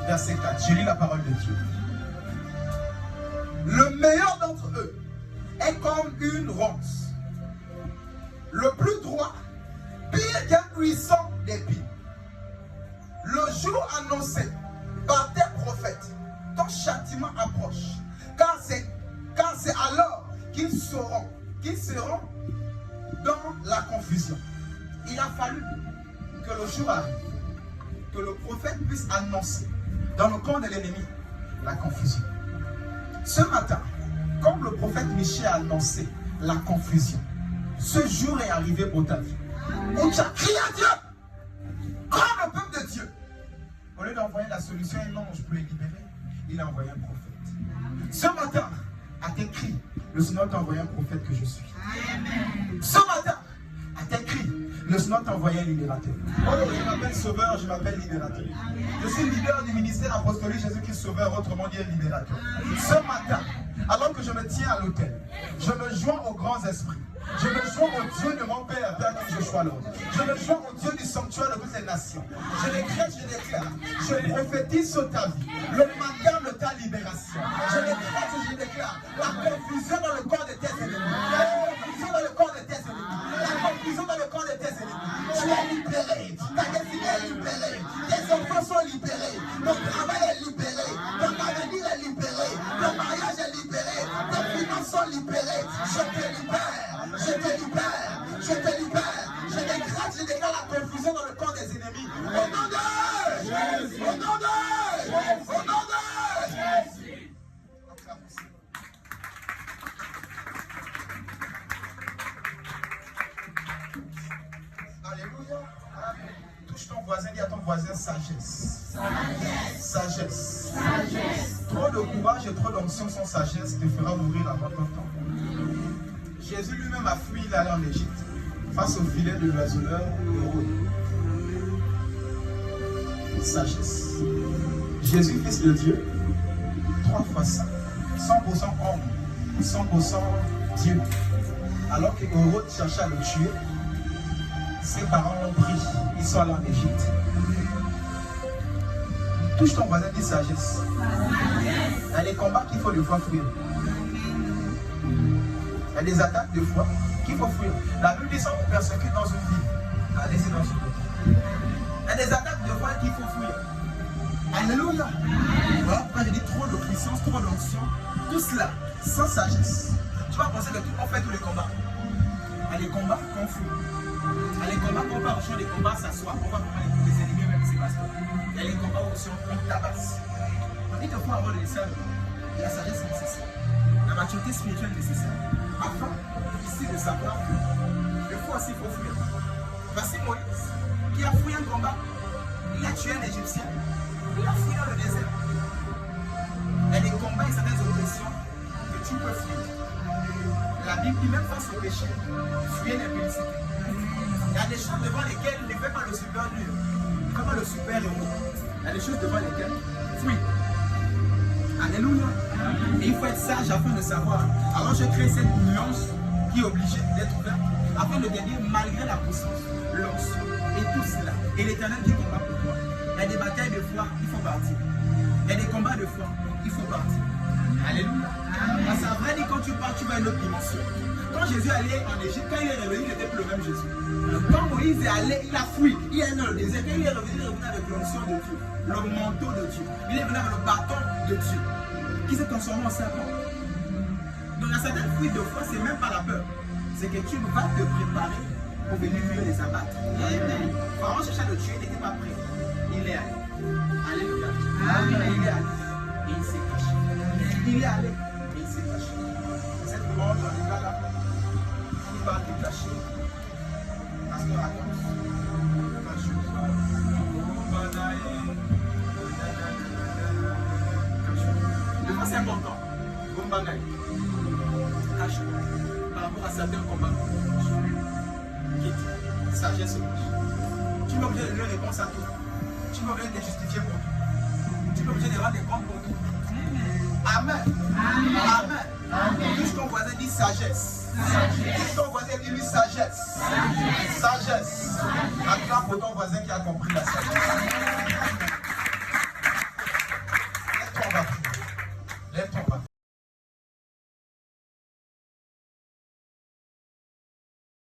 verset 4. Je lis la parole de Dieu. Le meilleur d'entre eux est comme une ronce. Le plus droit, pire qu'un buisson d'épines. Le jour annoncé par tes prophètes, ton châtiment approche. Car c'est alors qu'ils seront dans la confusion. Il a fallu que le jour arrive, que le prophète puisse annoncer dans le camp de l'ennemi la confusion. Ce matin, comme le prophète Michée a annoncé la confusion, ce jour est arrivé pour ta vie. Où tu as crié à Dieu, comme le peuple de Dieu. Au lieu d'envoyer la solution à un ange pour les libérer, il a envoyé un prophète. Ce matin, à tes cris, le Seigneur t'a envoyé un prophète que je suis. Amen. Ce matin, à tes cris, le Seigneur t'a envoyé un libérateur. Oh, je m'appelle Sauveur, je m'appelle libérateur. Je suis leader du ministère apostolique Jésus-Christ Sauveur, autrement dit un libérateur. Ce matin, alors que je me tiens à l'autel, je me joins aux grands esprits. Je me joins au Dieu de mon Père, Père qui je sois l'autre. Je me joins au Dieu du sanctuaire de toutes les nations. Je décrète, je déclare, je prophétise sur ta vie le matin de ta libération. Je décrète, je déclare la confusion dans le corps de tes ennemis. La confusion dans le corps de tes ennemis. La confusion dans le corps de tes ennemis. Tu es libéré, ta destinée est libérée, tes enfants sont libérés, ton travail est libéré, ton avenir est libéré, ton mariage est libéré, tes finances sont libérées. Je te libère. Je te libère, je te libère, je décrète, je déclare la confusion dans le corps des ennemis. Au nom de Jésus, au nom de Jésus, au nom de Jésus. Alléluia. Touche ton voisin, dis à ton voisin sagesse. Sagesse. Sagesse. Trop de courage et trop d'onction sans sagesse te fera mourir avant ton temps. Jésus lui-même a fui, il allait en Égypte, face au filet de l'oiseleur Hérode. Sagesse. Jésus, fils de Dieu, 3 fois saint, 100% homme, 100% Dieu. Alors que Hérode cherchait à le tuer, ses parents l'ont pris, ils sont allés en Égypte. Touche ton voisin, dis sagesse. Il y a des combats qu'il faut des fois fuir. Il y a des attaques de foi qu'il faut fuir. La Bible dit ça, on persécute dans une ville. Allez-y dans une ville. Il y a des attaques de foi qu'il faut fuir. Alléluia. Voilà pourquoi je dis trop de puissance, trop d'onction. Tout cela, sans sagesse. Tu vas penser que on fait tous les combats. Il y a les combats qu'on fuit. Il y a les combats qu'on part au champ des combats, s'assoit. On va combattre les ennemis, même si c'est pas ça. Il y a les combats où on tabasse. Il te faut avoir le discernement. La sagesse est nécessaire. La maturité spirituelle est nécessaire. Afin ici de savoir que des fois aussi il faut fuir. Voici Moïse qui a fouillé un combat. Il a tuer un Égyptien, il a fui dans le désert. Il y a des combats et certaines oppressions que tu peux fuir. La Bible dit même face au péché, fuyez l'impudicité. Il y a des choses devant lesquelles ne fais pas le super nul, ne fais pas le super héros. Il y a des choses devant lesquelles fuis. Alléluia. Et il faut être sage afin de savoir. Alors je crée cette nuance qui est obligée d'être ouverte afin de te dire malgré la puissance, l'onction et tout cela. Et l'Éternel qui combat pour toi. Il y a des batailles de foi, il faut partir. Il y a des combats de foi, il faut partir. Alléluia. Parce qu'à vrai dire, quand tu pars, tu vas à une autre dimension. Quand Jésus allait en Égypte, quand il est revenu, il n'était plus le même Jésus. Quand Moïse est allé, il a fui. Il est allé dans le désert. Quand il est revenu avec l'onction de Dieu, le manteau de Dieu. Il est venu avec le bâton de Dieu, qui s'est transformé en serpent. Donc, la certaine fuite de foi, c'est même pas la peur. C'est que tu vas te préparer pour venir mieux les abattre. Amen. Pharaon cherchait à le tuer, il n'était pas prêt. Il est allé. Alléluia. Amen. Il est allé. Et il s'est caché. Il est allé. Et il s'est caché. Cette mort dans les gars là, il va te cacher. Parce que raconte. C'est important. Cache-toi. Par rapport à certains combats. Quitte. Sagesse oblige. Tu n'es pas obligé de donner réponse à tout. Tu n'es pas obligé de te justifier pour tout. Tu n'es pas obligé de rendre des comptes pour tout. Amen. Amen. Amen. Touche ton voisin, dit sagesse. Touche ton voisin, dit sagesse. Sagesse. Acclame pour ton voisin qui a compris la sagesse.